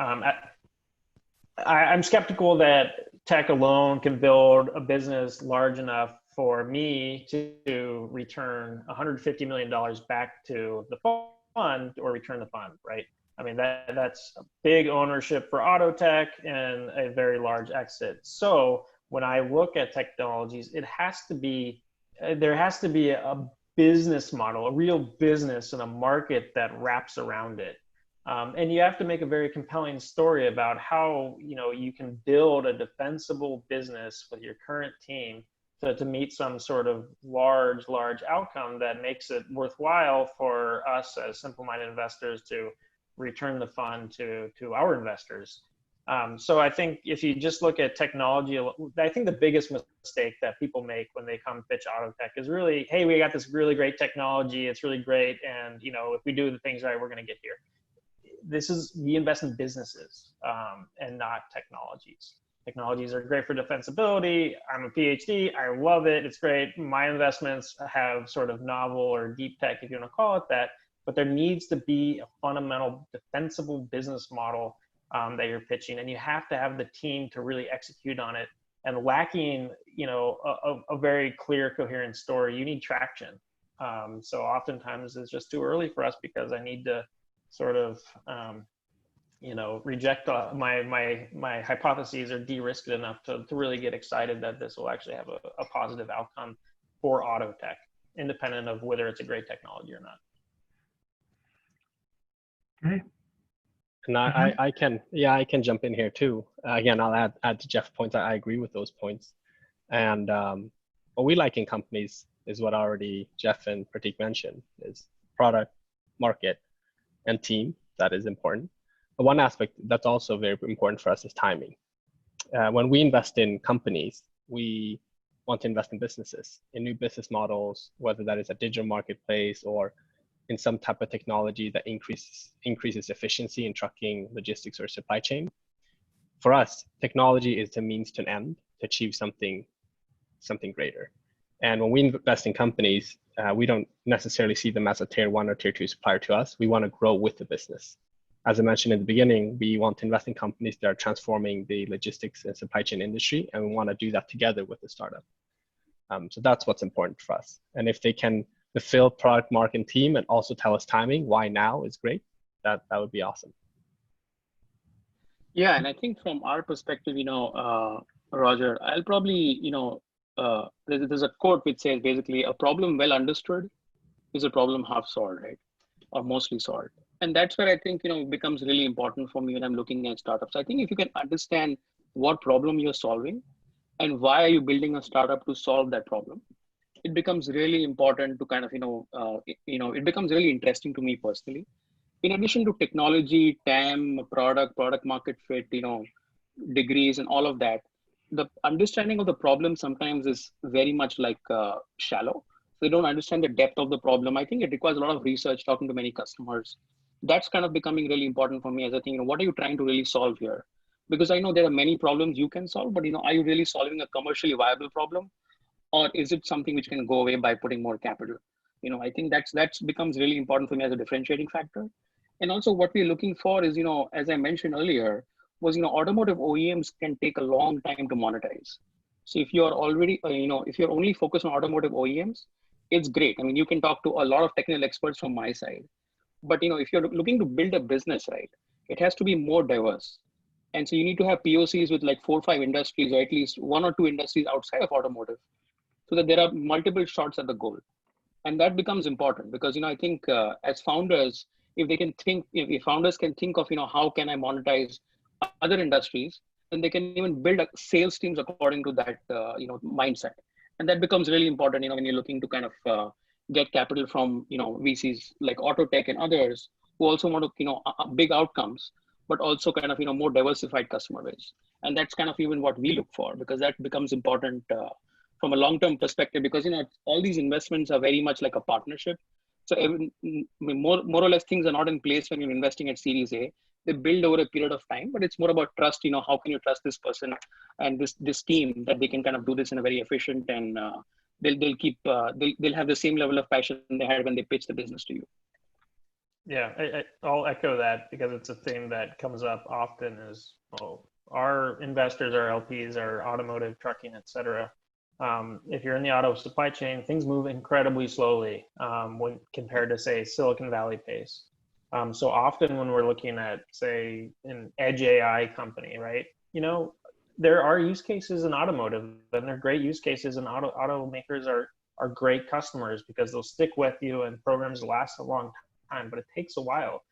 I'm skeptical that tech alone can build a business large enough for me to return $150 million back to the fund or return the fund, right? I mean, that's a big ownership for Autotech and a very large exit. So when I look at technologies, there has to be a business model, a real business and a market that wraps around it. And you have to make a very compelling story about how you can build a defensible business with your current team to meet some sort of large outcome that makes it worthwhile for us as simple-minded investors to return the fund to our investors. So I think if you just look at technology, I think the biggest mistake that people make when they come pitch Autotech is really, hey, we got this really great technology, it's really great, and if we do the things right, we're going to get here. We invest in businesses and not technologies. Technologies are great for defensibility. I'm a PhD. I love it. It's great. My investments have sort of novel or deep tech, if you want to call it that. But there needs to be a fundamental defensible business model that you're pitching, and you have to have the team to really execute on it. And lacking, a very clear, coherent story, you need traction. So oftentimes it's just too early for us because I need to sort of reject my hypotheses or de-risk it enough to really get excited that this will actually have a positive outcome for Autotech, independent of whether it's a great technology or not. Okay. And I can jump in here too. Again, I'll add to Jeff's points. I agree with those points. And what we like in companies is what already Jeff and Pratik mentioned, is product, market, and team. That is important. But one aspect that's also very important for us is timing. When we invest in companies, we want to invest in businesses, in new business models, whether that is a digital marketplace or in some type of technology that increases efficiency in trucking, logistics, or supply chain. For us, technology is the means to an end to achieve something greater. And when we invest in companies, we don't necessarily see them as a tier 1 or tier 2 supplier to us. We want to grow with the business. As I mentioned in the beginning, we want to invest in companies that are transforming the logistics and supply chain industry, and we want to do that together with the startup. So that's what's important for us. And if they can fulfill product, market, and team, and also tell us timing, why now is great, that would be awesome. Yeah, and I think from our perspective, Roger, I'll probably, there's a quote which says basically a problem well understood is a problem half solved, right? Or mostly solved. And that's where I think, it becomes really important for me when I'm looking at startups. I think if you can understand what problem you're solving and why are you building a startup to solve that problem, it becomes really important to kind of, it becomes really interesting to me personally. In addition to technology, TAM, product market fit, degrees and all of that, the understanding of the problem sometimes is very much like shallow. They don't understand the depth of the problem. I think it requires a lot of research, talking to many customers. That's kind of becoming really important for me as I think, what are you trying to really solve here? Because I know there are many problems you can solve, but are you really solving a commercially viable problem? Or is it something which can go away by putting more capital? I think that's becomes really important for me as a differentiating factor. And also what we're looking for is, as I mentioned earlier, was, automotive OEMs can take a long time to monetize. So if you're already, if you're only focused on automotive OEMs, it's great. I mean, you can talk to a lot of technical experts from my side, but if you're looking to build a business, right, it has to be more diverse. And so you need to have POCs with like 4 or 5 industries, or at least 1 or 2 industries outside of automotive, so that there are multiple shots at the goal. And that becomes important because, I think as founders, if founders can think of, how can I monetize other industries, then they can even build sales teams according to that, mindset. And that becomes really important, when you're looking to kind of get capital from, VCs like Autotech and others who also want to, big outcomes, but also kind of, more diversified customer base. And that's kind of even what we look for, because that becomes important from a long-term perspective, because, all these investments are very much like a partnership. So more or less things are not in place when you're investing at Series A. They build over a period of time, but it's more about trust. How can you trust this person and this team that they can kind of do this in a very efficient, and they'll have the same level of passion they had when they pitched the business to you. Yeah, I'll echo that, because it's a theme that comes up often is, well, our investors, our LPs, are automotive, trucking, et cetera. If you're in the auto supply chain, things move incredibly slowly when compared to, say, Silicon Valley pace. So often when we're looking at, say, an edge AI company, right? There are use cases in automotive, and they're great use cases, and automakers are great customers because they'll stick with you and programs last a long time, but it takes a while.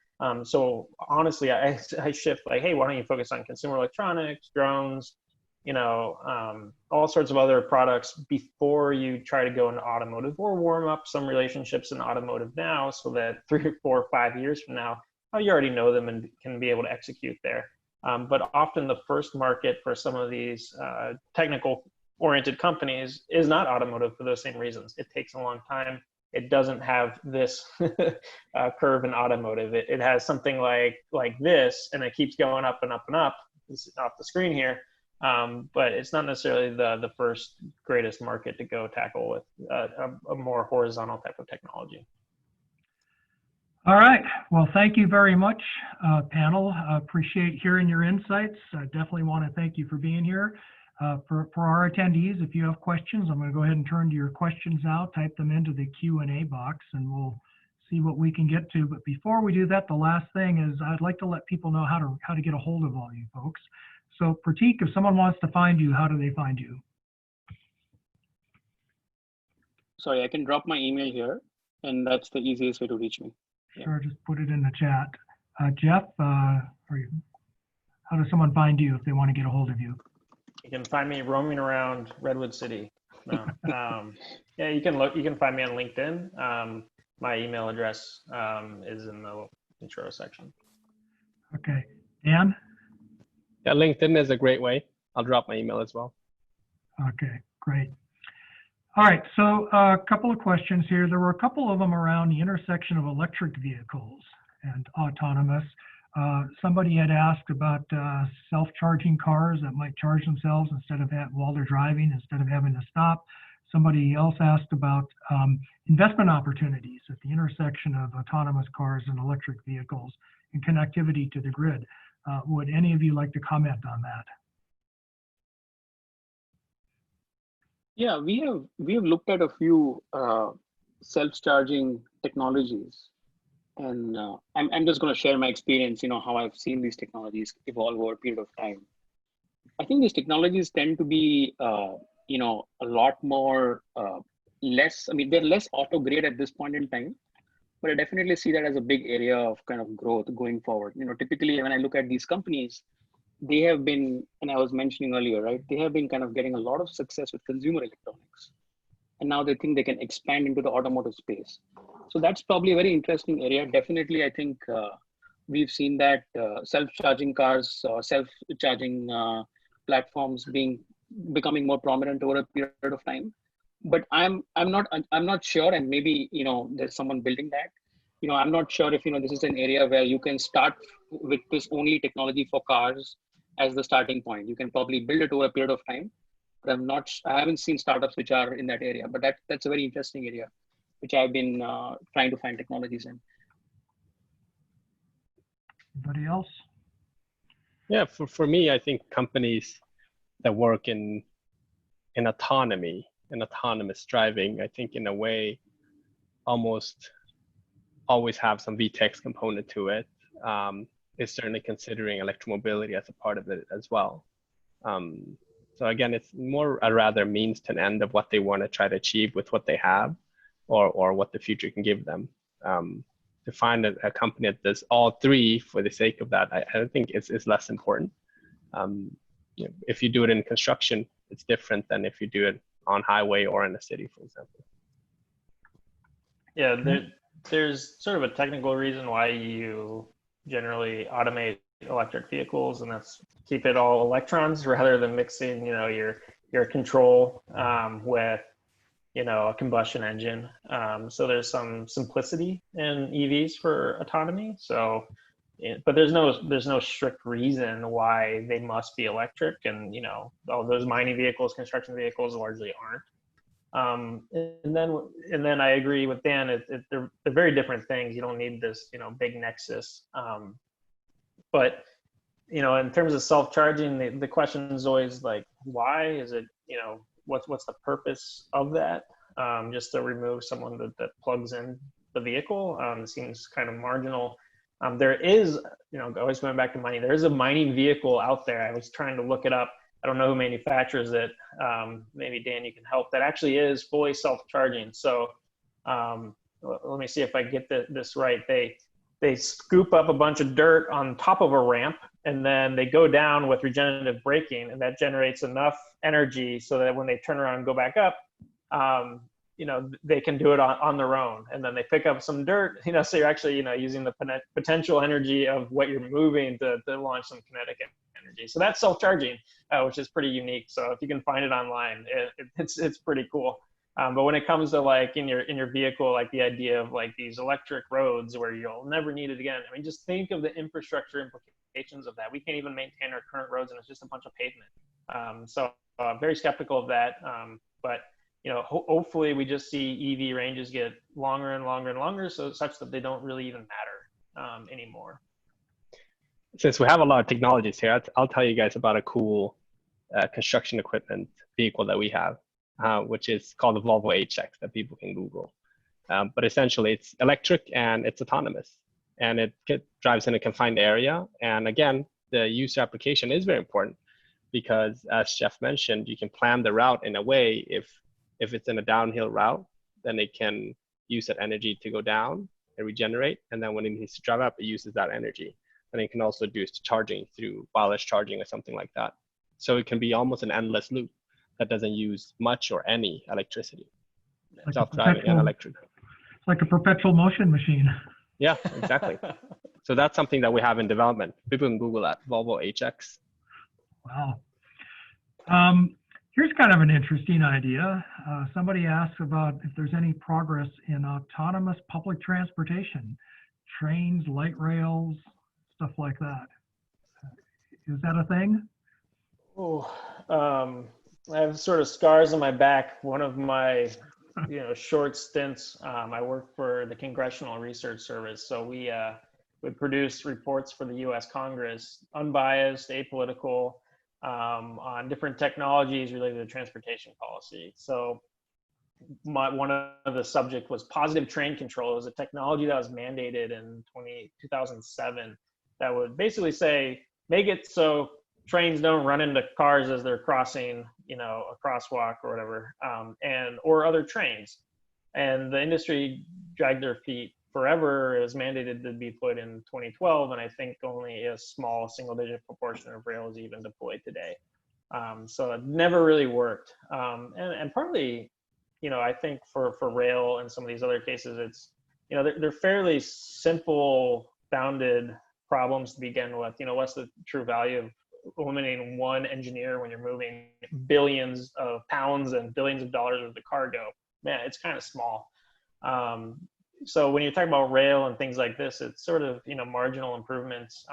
So honestly, I shift like, hey, why don't you focus on consumer electronics, drones, all sorts of other products before you try to go into automotive, or warm up some relationships in automotive now, so that 3 or 4 or 5 years from now, you already know them and can be able to execute there. But often the first market for some of these technical oriented companies is not automotive for those same reasons. It takes a long time. It doesn't have this curve in automotive. It has something like this, and it keeps going up and up and up. It's off the screen here. But it's not necessarily the first greatest market to go tackle with a more horizontal type of technology. All right. Well, thank you very much, panel. Appreciate hearing your insights. I definitely want to thank you for being here. For our attendees, if you have questions, I'm going to go ahead and turn to your questions now. Type them into the Q&A box, and we'll see what we can get to. But before we do that, the last thing is I'd like to let people know how to get a hold of all you folks. So Pratik, if someone wants to find you, how do they find you? Sorry, I can drop my email here, and that's the easiest way to reach me. Sure, just put it in the chat. Jeff, how does someone find you if they want to get a hold of you? You can find me roaming around Redwood City. No. Yeah, you can find me on LinkedIn. My email address is in the intro section. Okay, Dan? Yeah, LinkedIn is a great way. I'll drop my email as well. Okay, great. All right, so a couple of questions here. There were a couple of them around the intersection of electric vehicles and autonomous. Somebody had asked about self-charging cars that might charge themselves while they're driving, instead of having to stop. Somebody else asked about investment opportunities at the intersection of autonomous cars and electric vehicles and connectivity to the grid. Would any of you like to comment on that? Yeah, we have looked at a few self-charging technologies, and I'm just going to share my experience. How I've seen these technologies evolve over a period of time. I think these technologies tend to be a lot more less. I mean, they're less auto grade at this point in time, but I definitely see that as a big area of kind of growth going forward. Typically when I look at these companies, they have been, and I was mentioning earlier, right? They have been kind of getting a lot of success with consumer electronics. And now they think they can expand into the automotive space. So that's probably a very interesting area. Definitely, I think we've seen that self-charging cars, self-charging platforms becoming more prominent over a period of time. But I'm not sure, and maybe there's someone building that. I'm not sure if this is an area where you can start with this only technology for cars as the starting point. You can probably build it over a period of time, but I haven't seen startups which are in that area. But that's a very interesting area, which I've been trying to find technologies in. Anybody else? Yeah, for me, I think companies that work in autonomy and autonomous driving, I think in a way almost always have some VTEX component to it. Is certainly considering electromobility as a part of it as well. So again, it's more a rather means to an end of what they want to try to achieve with what they have, or what the future can give them. To find a company that does all three for the sake of that, I think is less important. If you do it in construction, it's different than if you do it on highway or in a city, for example. Yeah, there's sort of a technical reason why you generally automate electric vehicles, and that's keep it all electrons rather than mixing, your control with, a combustion engine. So there's some simplicity in EVs for autonomy. So, but there's no strict reason why they must be electric, and all those mining vehicles, construction vehicles largely aren't. And then I agree with Dan. They're very different things. You don't need this, big nexus. But in terms of self-charging, the question is always like, why is it? What's the purpose of that? Just to remove someone that plugs in the vehicle seems kind of marginal. There is, always going back to mining. There is a mining vehicle out there. I was trying to look it up. I don't know who manufactures it. Maybe Dan, you can help. That actually is fully self-charging. So let me see if I get this right. They scoop up a bunch of dirt on top of a ramp, and then they go down with regenerative braking, and that generates enough energy so that when they turn around and go back up, they can do it on their own. And then they pick up some dirt, so you're actually, using the potential energy of what you're moving to launch some kinetic energy. So that's self-charging, which is pretty unique. So if you can find it online, it's pretty cool. But when it comes to like in your vehicle, like the idea of like these electric roads where you'll never need it again. I mean, just think of the infrastructure implications of that. We can't even maintain our current roads, and it's just a bunch of pavement. So very skeptical of that. But hopefully we just see EV ranges get longer and longer and longer, so such that they don't really even matter anymore. Since we have a lot of technologies here, I'll tell you guys about a cool construction equipment vehicle that we have, which is called the Volvo HX that people can Google. But essentially it's electric and it's autonomous, and it drives in a confined area. And again, the user application is very important because, as Jeff mentioned, you can plan the route in a way, if it's in a downhill route, then it can use that energy to go down and regenerate. And then when it needs to drive up, it uses that energy. And it can also do charging through wireless charging or something like that. So it can be almost an endless loop that doesn't use much or any electricity. Like self-driving and electric. It's like a perpetual motion machine. Yeah, exactly. So that's something that we have in development. People can Google that, Volvo HX. Wow. Here's kind of an interesting idea. Somebody asked about if there's any progress in autonomous public transportation, trains, light rails, stuff like that. Is that a thing? Oh, I have sort of scars on my back. One of my, short stints, I worked for the Congressional Research Service. So we produce reports for the U.S. Congress, unbiased, apolitical, on different technologies related to transportation policy. So one of the subject was positive train control. It was a technology that was mandated in 2007 that would basically say, make it so trains don't run into cars as they're crossing, a crosswalk or whatever, or other trains. And the industry dragged their feet forever. It was mandated to be deployed in 2012, and I think only a small single-digit proportion of rail is even deployed today. So it never really worked. And partly, I think for rail and some of these other cases, it's, they're fairly simple, bounded problems to begin with. What's the true value of eliminating one engineer when you're moving billions of pounds and billions of dollars worth of cargo? Man, it's kind of small. So when you talk about rail and things like this, it's sort of, marginal improvements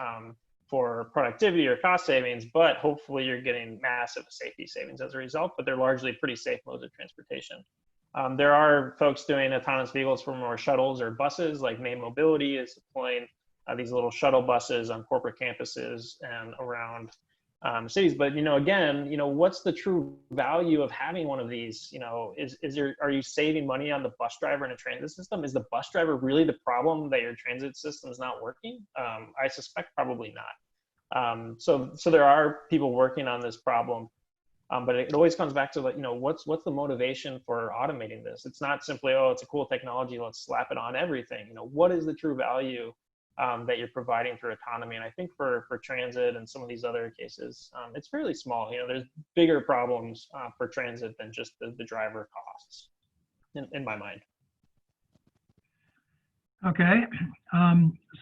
for productivity or cost savings, but hopefully you're getting massive safety savings as a result, but they're largely pretty safe modes of transportation. There are folks doing autonomous vehicles for more shuttles or buses, like May Mobility is deploying these little shuttle buses on corporate campuses and around cities. But, again, what's the true value of having one of these? Are you saving money on the bus driver in a transit system? Is the bus driver really the problem that your transit system is not working? I suspect probably not. So there are people working on this problem. But it always comes back to, like, what's the motivation for automating this? It's not simply, oh, it's a cool technology, let's slap it on everything. What is the true value that you're providing through autonomy? And I think for transit and some of these other cases, it's fairly small. There's bigger problems for transit than just the driver costs, in my mind. Okay,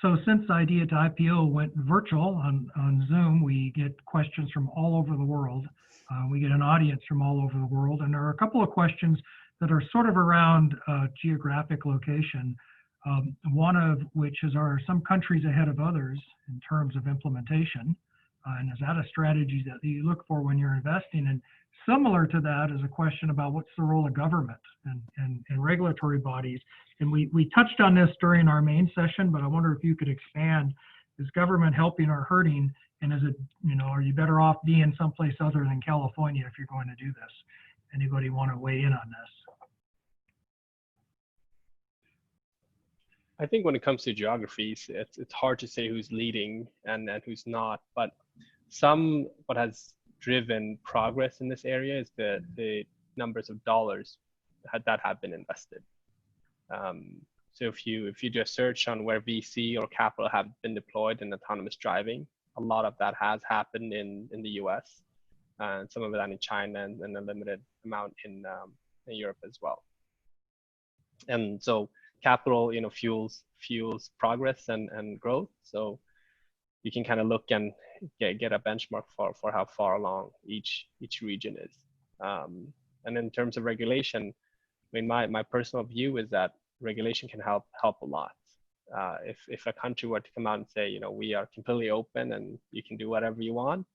so since Idea to IPO went virtual on Zoom, we get questions from all over the world. We get an audience from all over the world, and there are a couple of questions that are sort of around geographic location. One of which is, are some countries ahead of others in terms of implementation? And is that a strategy that you look for when you're investing? And similar to that is a question about what's the role of government and regulatory bodies. And we touched on this during our main session, but I wonder if you could expand. Is government helping or hurting? And is it, are you better off being someplace other than California if you're going to do this? Anybody want to weigh in on this? I think when it comes to geographies, it's hard to say who's leading and who's not. But what has driven progress in this area is the numbers of dollars that have been invested. So if you do a search on where VC or capital have been deployed in autonomous driving, a lot of that has happened in the US, and some of it in China, and a limited amount in Europe as well. And so capital, fuels progress and growth. So you can kind of look and get a benchmark for how far along each region is. And in terms of regulation, I mean, my personal view is that regulation can help a lot. If a country were to come out and say, we are completely open and you can do whatever you want,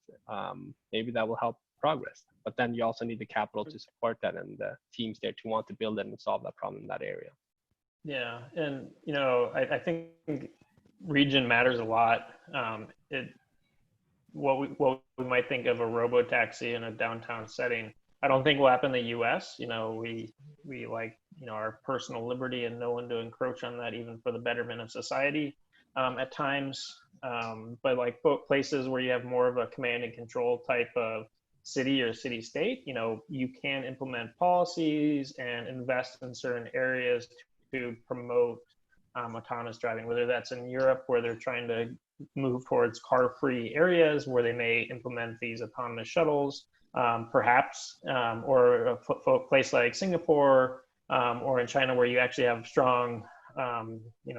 maybe that will help progress. But then you also need the capital to support that and the teams there to want to build it and solve that problem in that area. Yeah, and I think region matters a lot. What we might think of a robo-taxi in a downtown setting, I don't think will happen in the U.S. We like our personal liberty and no one to encroach on that, even for the betterment of society at times. But like places where you have more of a command and control type of city or city state, you can implement policies and invest in certain areas to promote autonomous driving, whether that's in Europe where they're trying to move towards car-free areas where they may implement these autonomous shuttles, perhaps, or a place like Singapore or in China where you actually have strong,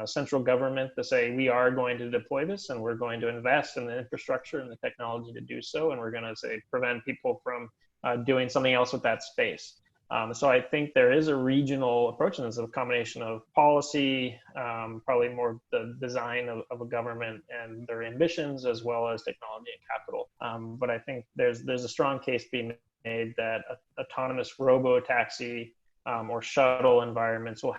central government to say, we are going to deploy this and we're going to invest in the infrastructure and the technology to do so, and we're going to prevent people from doing something else with that space. So I think there is a regional approach, and it's a combination of policy, probably more the design of a government and their ambitions, as well as technology and capital. But I think there's a strong case being made that autonomous robo-taxi or shuttle environments will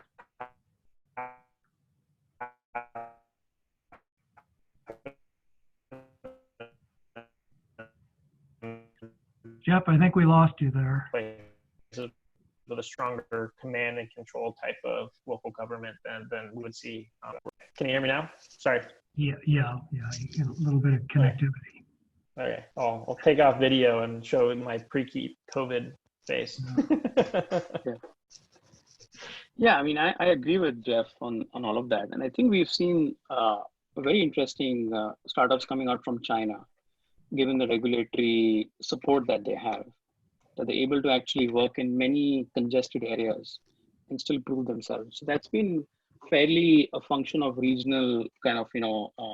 Jeff, I think we lost you there. With a stronger command and control type of local government than we would see. Can you hear me now? Sorry. Yeah, you get a little bit of connectivity. Okay, I'll take off video and show my pre-COVID face. Yeah, I mean, I agree with Jeff on all of that. And I think we've seen very interesting startups coming out from China, given the regulatory support that they have, that they're able to actually work in many congested areas and still prove themselves. So that's been fairly a function of regional kind of,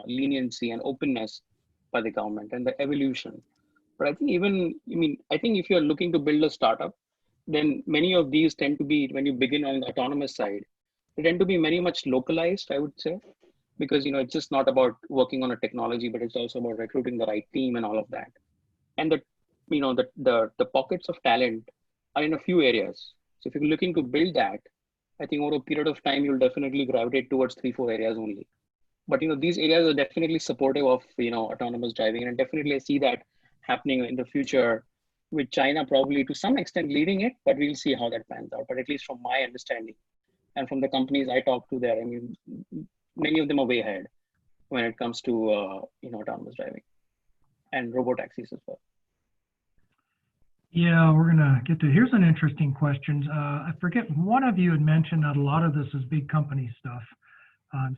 leniency and openness by the government and the evolution. But I think I think if you're looking to build a startup, then many of these tend to be, when you begin on the autonomous side, they tend to be very much localized, I would say, because, it's just not about working on a technology, but it's also about recruiting the right team and all of that. And the pockets of talent are in a few areas. So if you're looking to build that, I think over a period of time, you'll definitely gravitate towards 3-4 areas only. But these areas are definitely supportive of autonomous driving, and definitely I see that happening in the future, with China probably to some extent leading it, but we'll see how that pans out. But at least from my understanding and from the companies I talk to there, I mean, many of them are way ahead when it comes to autonomous driving and robotaxis as well. Yeah, we're gonna get to, here's an interesting question. I forget, one of you had mentioned that a lot of this is big company stuff.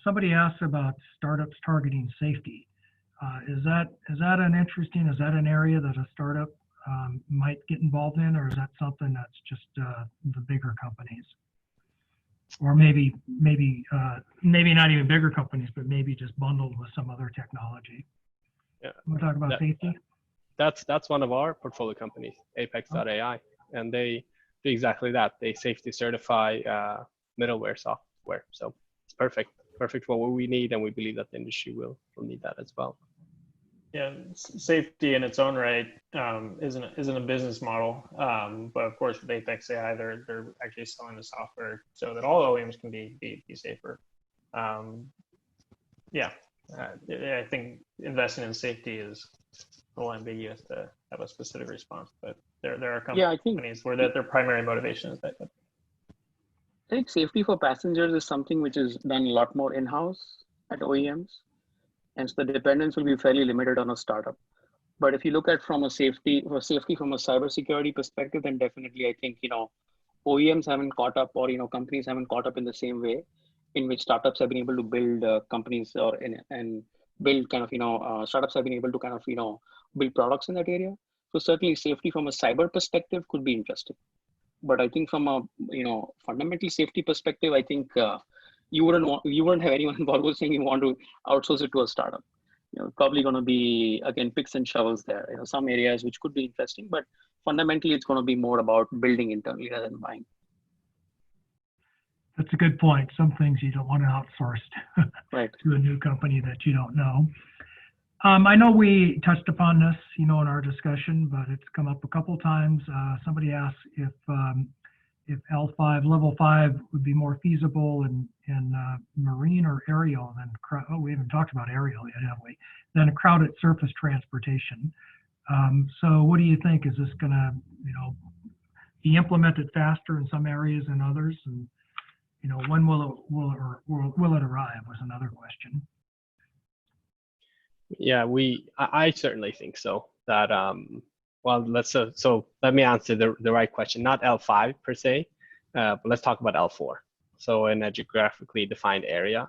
Somebody asked about startups targeting safety. Is that an an area that a startup might get involved in, or is that something that's just the bigger companies? Or maybe not even bigger companies, but maybe just bundled with some other technology. Yeah. We're talking about safety? That's one of our portfolio companies, Apex.ai, and they do exactly that. They safety certify middleware software. So it's perfect for what we need, and we believe that the industry will need that as well. Yeah, safety in its own right isn't a business model, but of course with Apex AI, they're actually selling the software so that all OEMs can be safer. Yeah, I think investing in safety is a little ambiguous to have a specific response, but there are companies where their primary motivation is that. I think safety for passengers is something which is done a lot more in-house at OEMs. And so the dependence will be fairly limited on a startup. But if you look at from a safety from a cybersecurity perspective, then definitely I think, OEMs haven't caught up, or, companies haven't caught up in the same way in which startups have been able to build companies and build kind of, startups have been able to kind of, build products in that area. So certainly safety from a cyber perspective could be interesting. But I think from a, fundamental safety perspective, I think you wouldn't have anyone involved with saying you want to outsource it to a startup. Probably going to be, again, picks and shovels there. Some areas which could be interesting, but fundamentally it's going to be more about building internally rather than buying. That's a good point. Some things you don't want to outsource right. to a new company that you don't know. I know we touched upon this, in our discussion, but it's come up a couple of times. Somebody asked if L5, level 5 would be more feasible in marine or aerial than, we haven't talked about aerial yet, have we? Than a crowded surface transportation. So what do you think? Is this going to, be implemented faster in some areas than others? And, when will it arrive was another question. Yeah, I certainly think so. That well, so let me answer the right question. Not L5 per se, but let's talk about L4. So in a geographically defined area,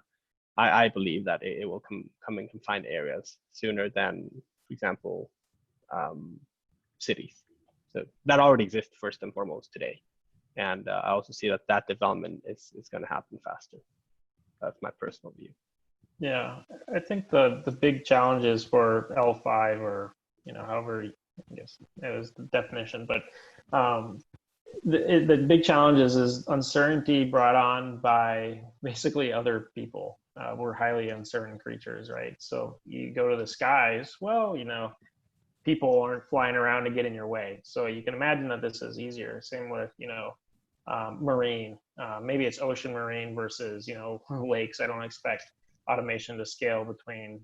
I believe that it will come in confined areas sooner than, for example, cities. So that already exists first and foremost today, and I also see that development is going to happen faster. That's my personal view. Yeah, I think the big challenges for L5, or however, I guess it was the definition, but the big challenges is uncertainty brought on by basically other people. We're highly uncertain creatures, right? So you go to the skies, well, people aren't flying around to get in your way. So you can imagine that this is easier. Same with, marine. Maybe it's ocean marine versus, lakes. I don't expect automation to scale between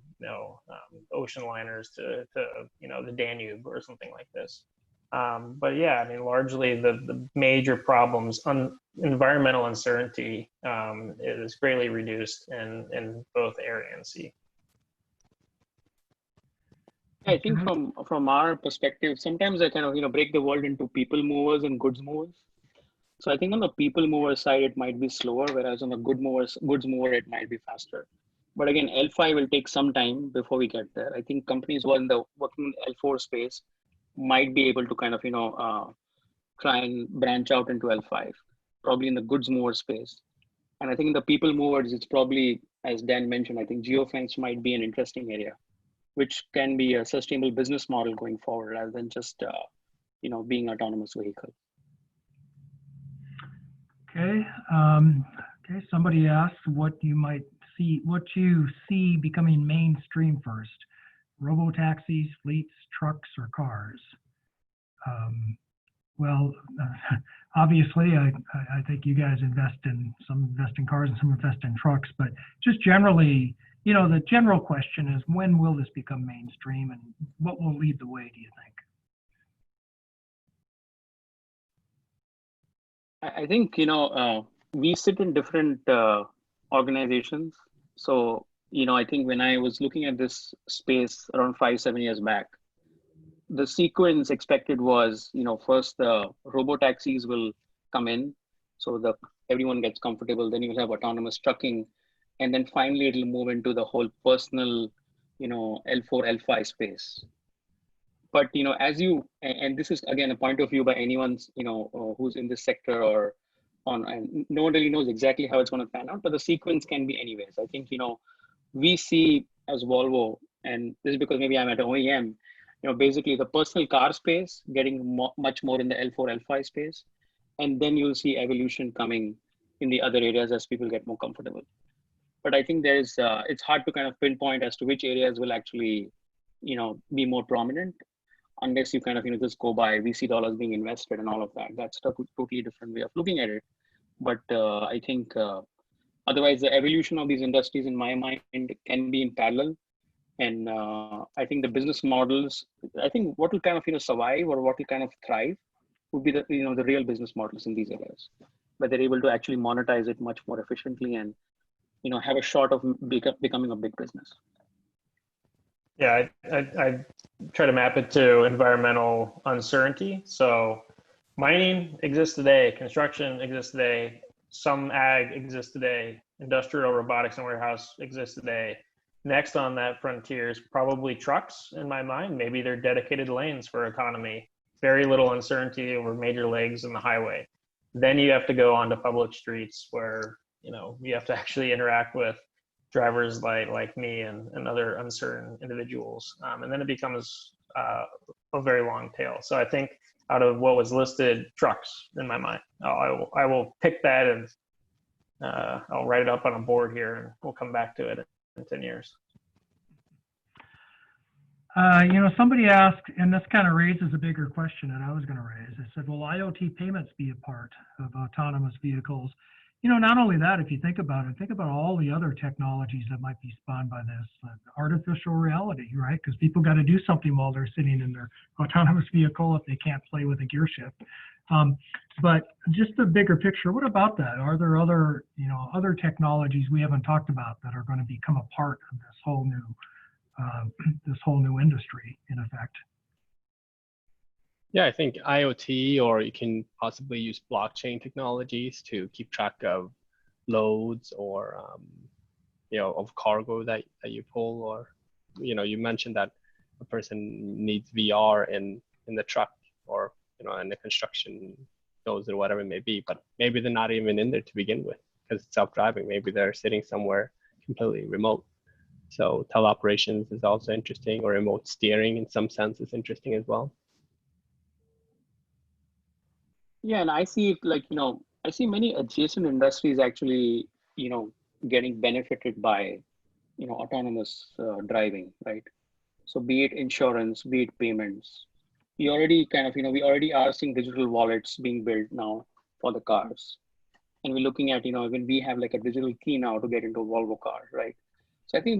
ocean liners to the Danube or something like this. But yeah, I mean, largely the major problems, environmental uncertainty is greatly reduced in both air and sea. I think from our perspective, sometimes I kind of break the world into people movers and goods movers. So I think on the people mover side it might be slower, whereas on the goods mover it might be faster. But again, L5 will take some time before we get there. I think companies who are working in L4 space might be able to kind of try and branch out into L5, probably in the goods mover space. And I think in the people movers, it's probably, as Dan mentioned, I think geofence might be an interesting area, which can be a sustainable business model going forward rather than just being autonomous vehicle. Okay. Okay. Somebody asked what you see becoming mainstream first: robo-taxis, fleets, trucks, or cars. Well, obviously, I think you guys some invest in cars and some invest in trucks, but just generally, you know, the general question is, when will this become mainstream, and what will lead the way, do you think? I think, we sit in different organizations. So, I think when I was looking at this space around 5-7 years back, the sequence expected was, first the robo taxis will come in, so everyone gets comfortable. Then you'll have autonomous trucking, and then finally it'll move into the whole personal, L4, L5 space. But as and this is again a point of view by anyone's, who's in this sector or on, and no one really knows exactly how it's going to pan out. But the sequence can be anyways. I think we see as Volvo, and this is because maybe I'm at an OEM. Basically the personal car space getting much more in the L4, L5 space, and then you'll see evolution coming in the other areas as people get more comfortable. But I think it's hard to kind of pinpoint as to which areas will actually, be more prominent, unless you kind of, just go by VC dollars being invested and all of that. That's a totally different way of looking at it. But I think otherwise the evolution of these industries in my mind can be in parallel. And I think the business models, I think what will kind of, survive or what will kind of thrive would be the, the real business models in these areas, where they're able to actually monetize it much more efficiently and, have a shot of becoming a big business. Yeah, I try to map it to environmental uncertainty. So mining exists today, construction exists today, some ag exists today, industrial robotics and warehouse exists today. Next on that frontier is probably trucks, in my mind. Maybe they're dedicated lanes for autonomy, very little uncertainty over major legs in the highway. Then you have to go onto public streets where, you have to actually interact with drivers like me and other uncertain individuals. And then it becomes a very long tail. So I think out of what was listed, trucks in my mind. I will pick that and I'll write it up on a board here and we'll come back to it in 10 years. Somebody asked, and this kind of raises a bigger question that I was going to raise. They said, will IoT payments be a part of autonomous vehicles? Not only that, if you think about it, think about all the other technologies that might be spawned by this. Artificial reality, right? Because people got to do something while they're sitting in their autonomous vehicle if they can't play with a gear shift. But just the bigger picture, what about that? Are there other, other technologies we haven't talked about that are going to become a part of this whole new industry, in effect? Yeah, I think IoT, or you can possibly use blockchain technologies to keep track of loads or, of cargo that you pull, or, you mentioned that a person needs VR in the truck or, in the construction nodes or whatever it may be, but maybe they're not even in there to begin with because it's self-driving. Maybe they're sitting somewhere completely remote. So teleoperations is also interesting, or remote steering in some sense is interesting as well. Yeah, and I see it like, I see many adjacent industries actually, getting benefited by, autonomous driving, right? So be it insurance, be it payments, we already kind of, we already are seeing digital wallets being built now for the cars. And we're looking at, when we have like a digital key now to get into a Volvo car, right? So I think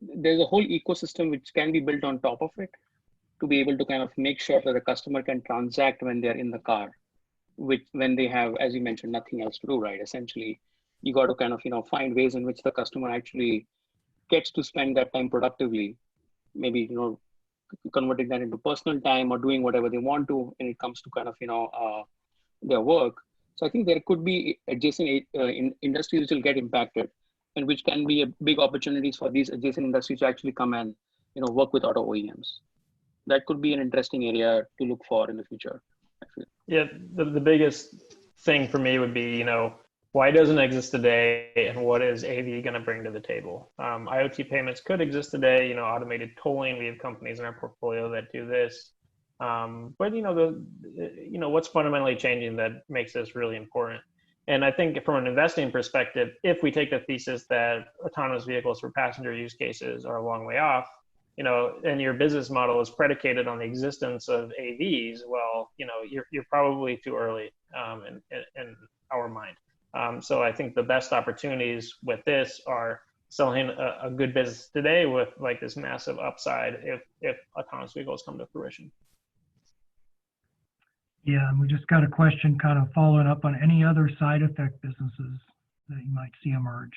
there's a whole ecosystem which can be built on top of it to be able to kind of make sure that the customer can transact when they're in the car, when they have, as you mentioned, nothing else to do, right? Essentially, you got to kind of, find ways in which the customer actually gets to spend that time productively, maybe, converting that into personal time or doing whatever they want to when it comes to kind of, their work. So I think there could be adjacent industries which will get impacted and which can be a big opportunities for these adjacent industries to actually come and, work with auto OEMs. That could be an interesting area to look for in the future. Yeah, the biggest thing for me would be, why doesn't it exist today, and what is AV going to bring to the table? IoT payments could exist today, automated tolling. We have companies in our portfolio that do this. But what's fundamentally changing that makes this really important? And I think from an investing perspective, if we take the thesis that autonomous vehicles for passenger use cases are a long way off, and your business model is predicated on the existence of AVs, well, you're probably too early in our mind. So I think the best opportunities with this are selling a good business today with like this massive upside if autonomous vehicles come to fruition. Yeah, and we just got a question kind of following up on any other side effect businesses that you might see emerge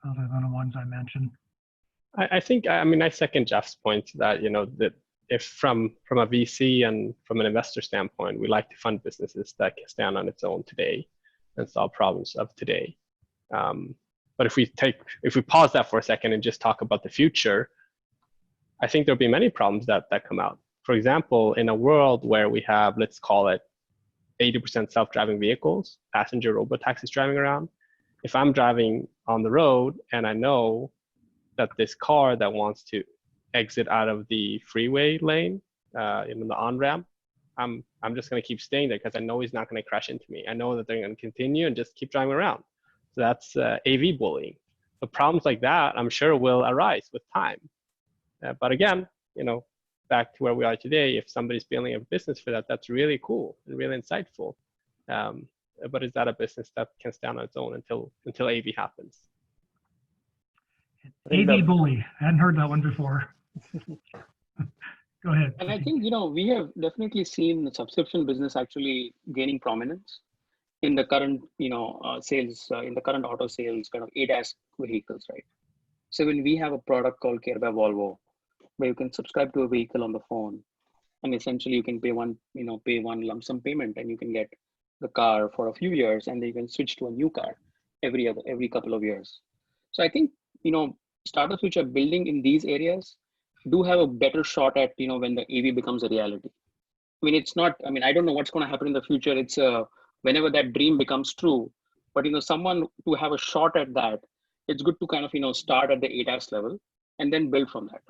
other than the ones I mentioned. I think, I mean, I second Jeff's point that, you know, that if from a VC and from an investor standpoint, we like to fund businesses that can stand on its own today and solve problems of today. But if we pause that for a second and just talk about the future, I think there'll be many problems that come out. For example, in a world where we have, let's call it 80% self-driving vehicles, passenger robotaxis driving around, if I'm driving on the road and I know that this car that wants to exit out of the freeway lane, in the on-ramp, I'm just going to keep staying there because I know he's not going to crash into me. I know that they're going to continue and just keep driving around. So that's AV bullying. The problems like that, I'm sure, will arise with time. But again, you know, back to where we are today, if somebody's building a business for that, that's really cool and really insightful. But is that a business that can stand on its own until AV happens? AV bully. I hadn't heard that one before. Go ahead. And I think, you know, we have definitely seen the subscription business actually gaining prominence in the current, you know, sales, in the current auto sales kind of ADAS vehicles, right? So when we have a product called Care by Volvo, where you can subscribe to a vehicle on the phone, and essentially you can pay one lump sum payment, and you can get the car for a few years, and then you can switch to a new car every couple of years. So I think, you know, startups which are building in these areas do have a better shot at, you know, when the AV becomes a reality. I mean, it's not, I mean, I don't know what's going to happen in the future. It's whenever that dream becomes true, but, you know, someone to have a shot at that, it's good to kind of, you know, start at the ADAS level and then build from that.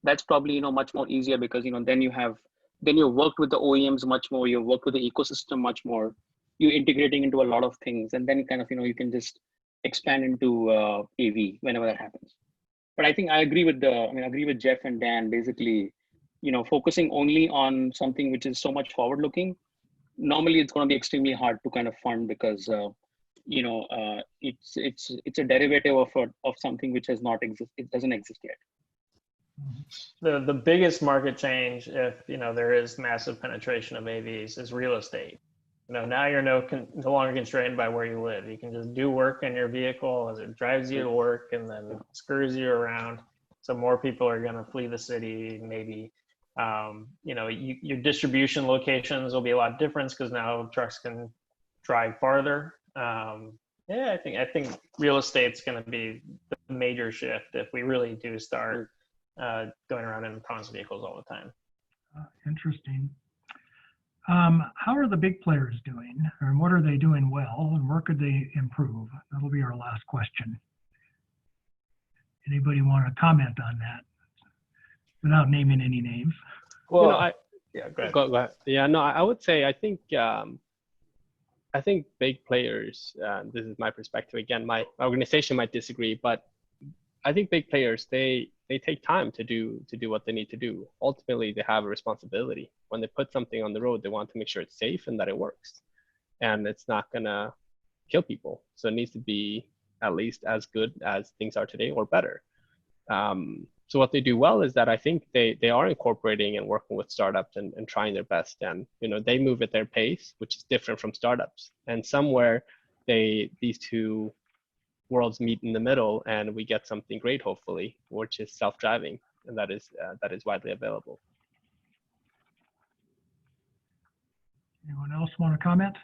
That's probably, you know, much more easier because, you know, then you've worked with the OEMs much more, you've worked with the ecosystem much more, you're integrating into a lot of things, and then kind of, you know, you can just expand into AV whenever that happens. But I think I agree with Jeff and Dan, basically, you know, focusing only on something which is so much forward looking, normally it's going to be extremely hard to kind of fund because, you know, it's a derivative of something which has not exist. It doesn't exist yet. The biggest market change, if, you know, there is massive penetration of AVs, is real estate. You know, now you're no longer constrained by where you live. You can just do work in your vehicle as it drives you to work and then screws you around. So more people are going to flee the city. Maybe, you know, your distribution locations will be a lot different because now trucks can drive farther. Yeah, I think real estate's going to be the major shift if we really do start going around in autonomous vehicles all the time. Interesting. How are the big players doing, and what are they doing well, and where could they improve? That'll be our last question. Anybody want to comment on that without naming any names? Well, You know, yeah, go ahead. Go ahead. Yeah, no, I would say I think big players. This is my perspective. Again, my organization might disagree, but I think big players they take time to do what they need to do. Ultimately, they have a responsibility. When they put something on the road, they want to make sure it's safe and that it works, and it's not gonna kill people. So it needs to be at least as good as things are today or better. So what they do well is that I think they are incorporating and working with startups and trying their best. And, you know, they move at their pace, which is different from startups. And somewhere these two worlds meet in the middle and we get something great, hopefully, which is self-driving. And that is widely available. Anyone else want to comment?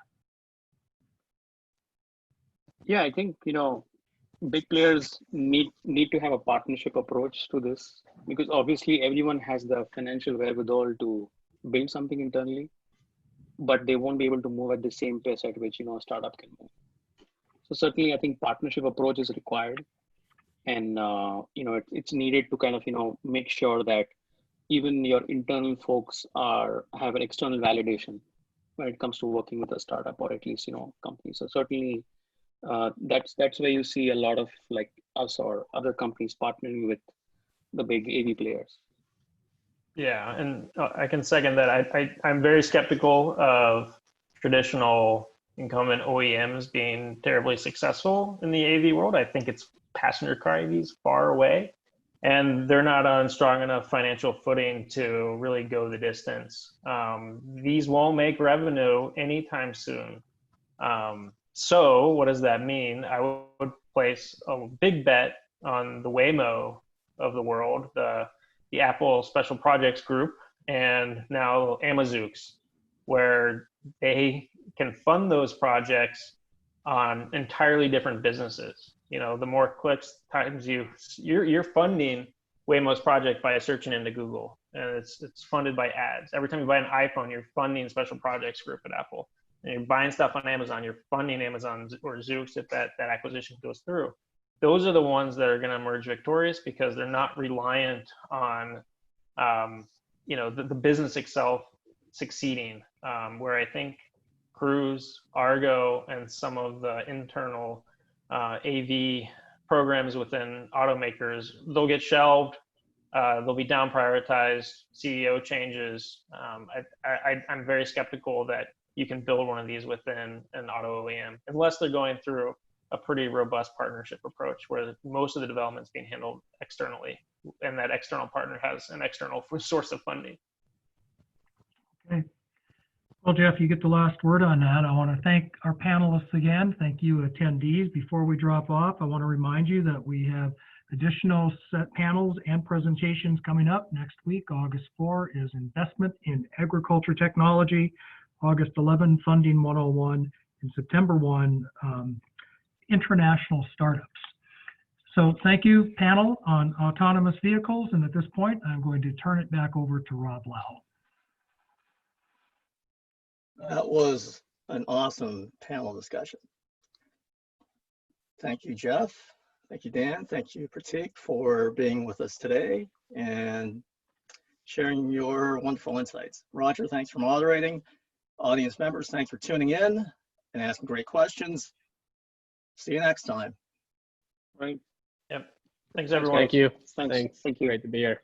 Yeah, I think, you know, big players need to have a partnership approach to this because obviously everyone has the financial wherewithal to build something internally, but they won't be able to move at the same pace at which, you know, a startup can move. So certainly I think partnership approach is required, and you know, it's needed to kind of, you know, make sure that even your internal folks have an external validation when it comes to working with a startup or at least, you know, company. So certainly that's where you see a lot of like us or other companies partnering with the big AV players. Yeah, and I can second that. I'm very skeptical of traditional incumbent OEMs being terribly successful in the AV world. I think it's passenger car EVs far away, and they're not on strong enough financial footing to really go the distance. These won't make revenue anytime soon. So what does that mean? I would place a big bet on the Waymo of the world, the Apple Special Projects Group, and now Amazooks, where they can fund those projects on entirely different businesses. You know, the more clicks times you're funding Waymo's project by searching into Google, and it's funded by ads. Every time you buy an iPhone, you're funding Special Projects Group at Apple. And you're buying stuff on Amazon, you're funding Amazon or Zoox if that acquisition goes through. Those are the ones that are going to emerge victorious because they're not reliant on you know, the business itself succeeding, where I think Cruise, Argo, and some of the internal AV programs within automakers, they'll get shelved, they'll be down prioritized, CEO changes. I'm very skeptical that you can build one of these within an auto OEM, unless they're going through a pretty robust partnership approach where most of the development is being handled externally, and that external partner has an external source of funding. Okay. Well, Jeff, you get the last word on that. I want to thank our panelists again. Thank you, attendees. Before we drop off, I want to remind you that we have additional set panels and presentations coming up next week. August 4 is Investment in Agriculture Technology. August 11, Funding 101. And September 1, International Startups. So thank you, panel on autonomous vehicles. And at this point, I'm going to turn it back over to Rob Lau. That was an awesome panel discussion. Thank you, Jeff. Thank you, Dan. Thank you, Pratik, for being with us today and sharing your wonderful insights. Roger, thanks for moderating. Audience members, thanks for tuning in and asking great questions. See you next time. Right. Yep. Thanks, everyone. Thank you. Thanks. Thanks. Thank you. Great to be here.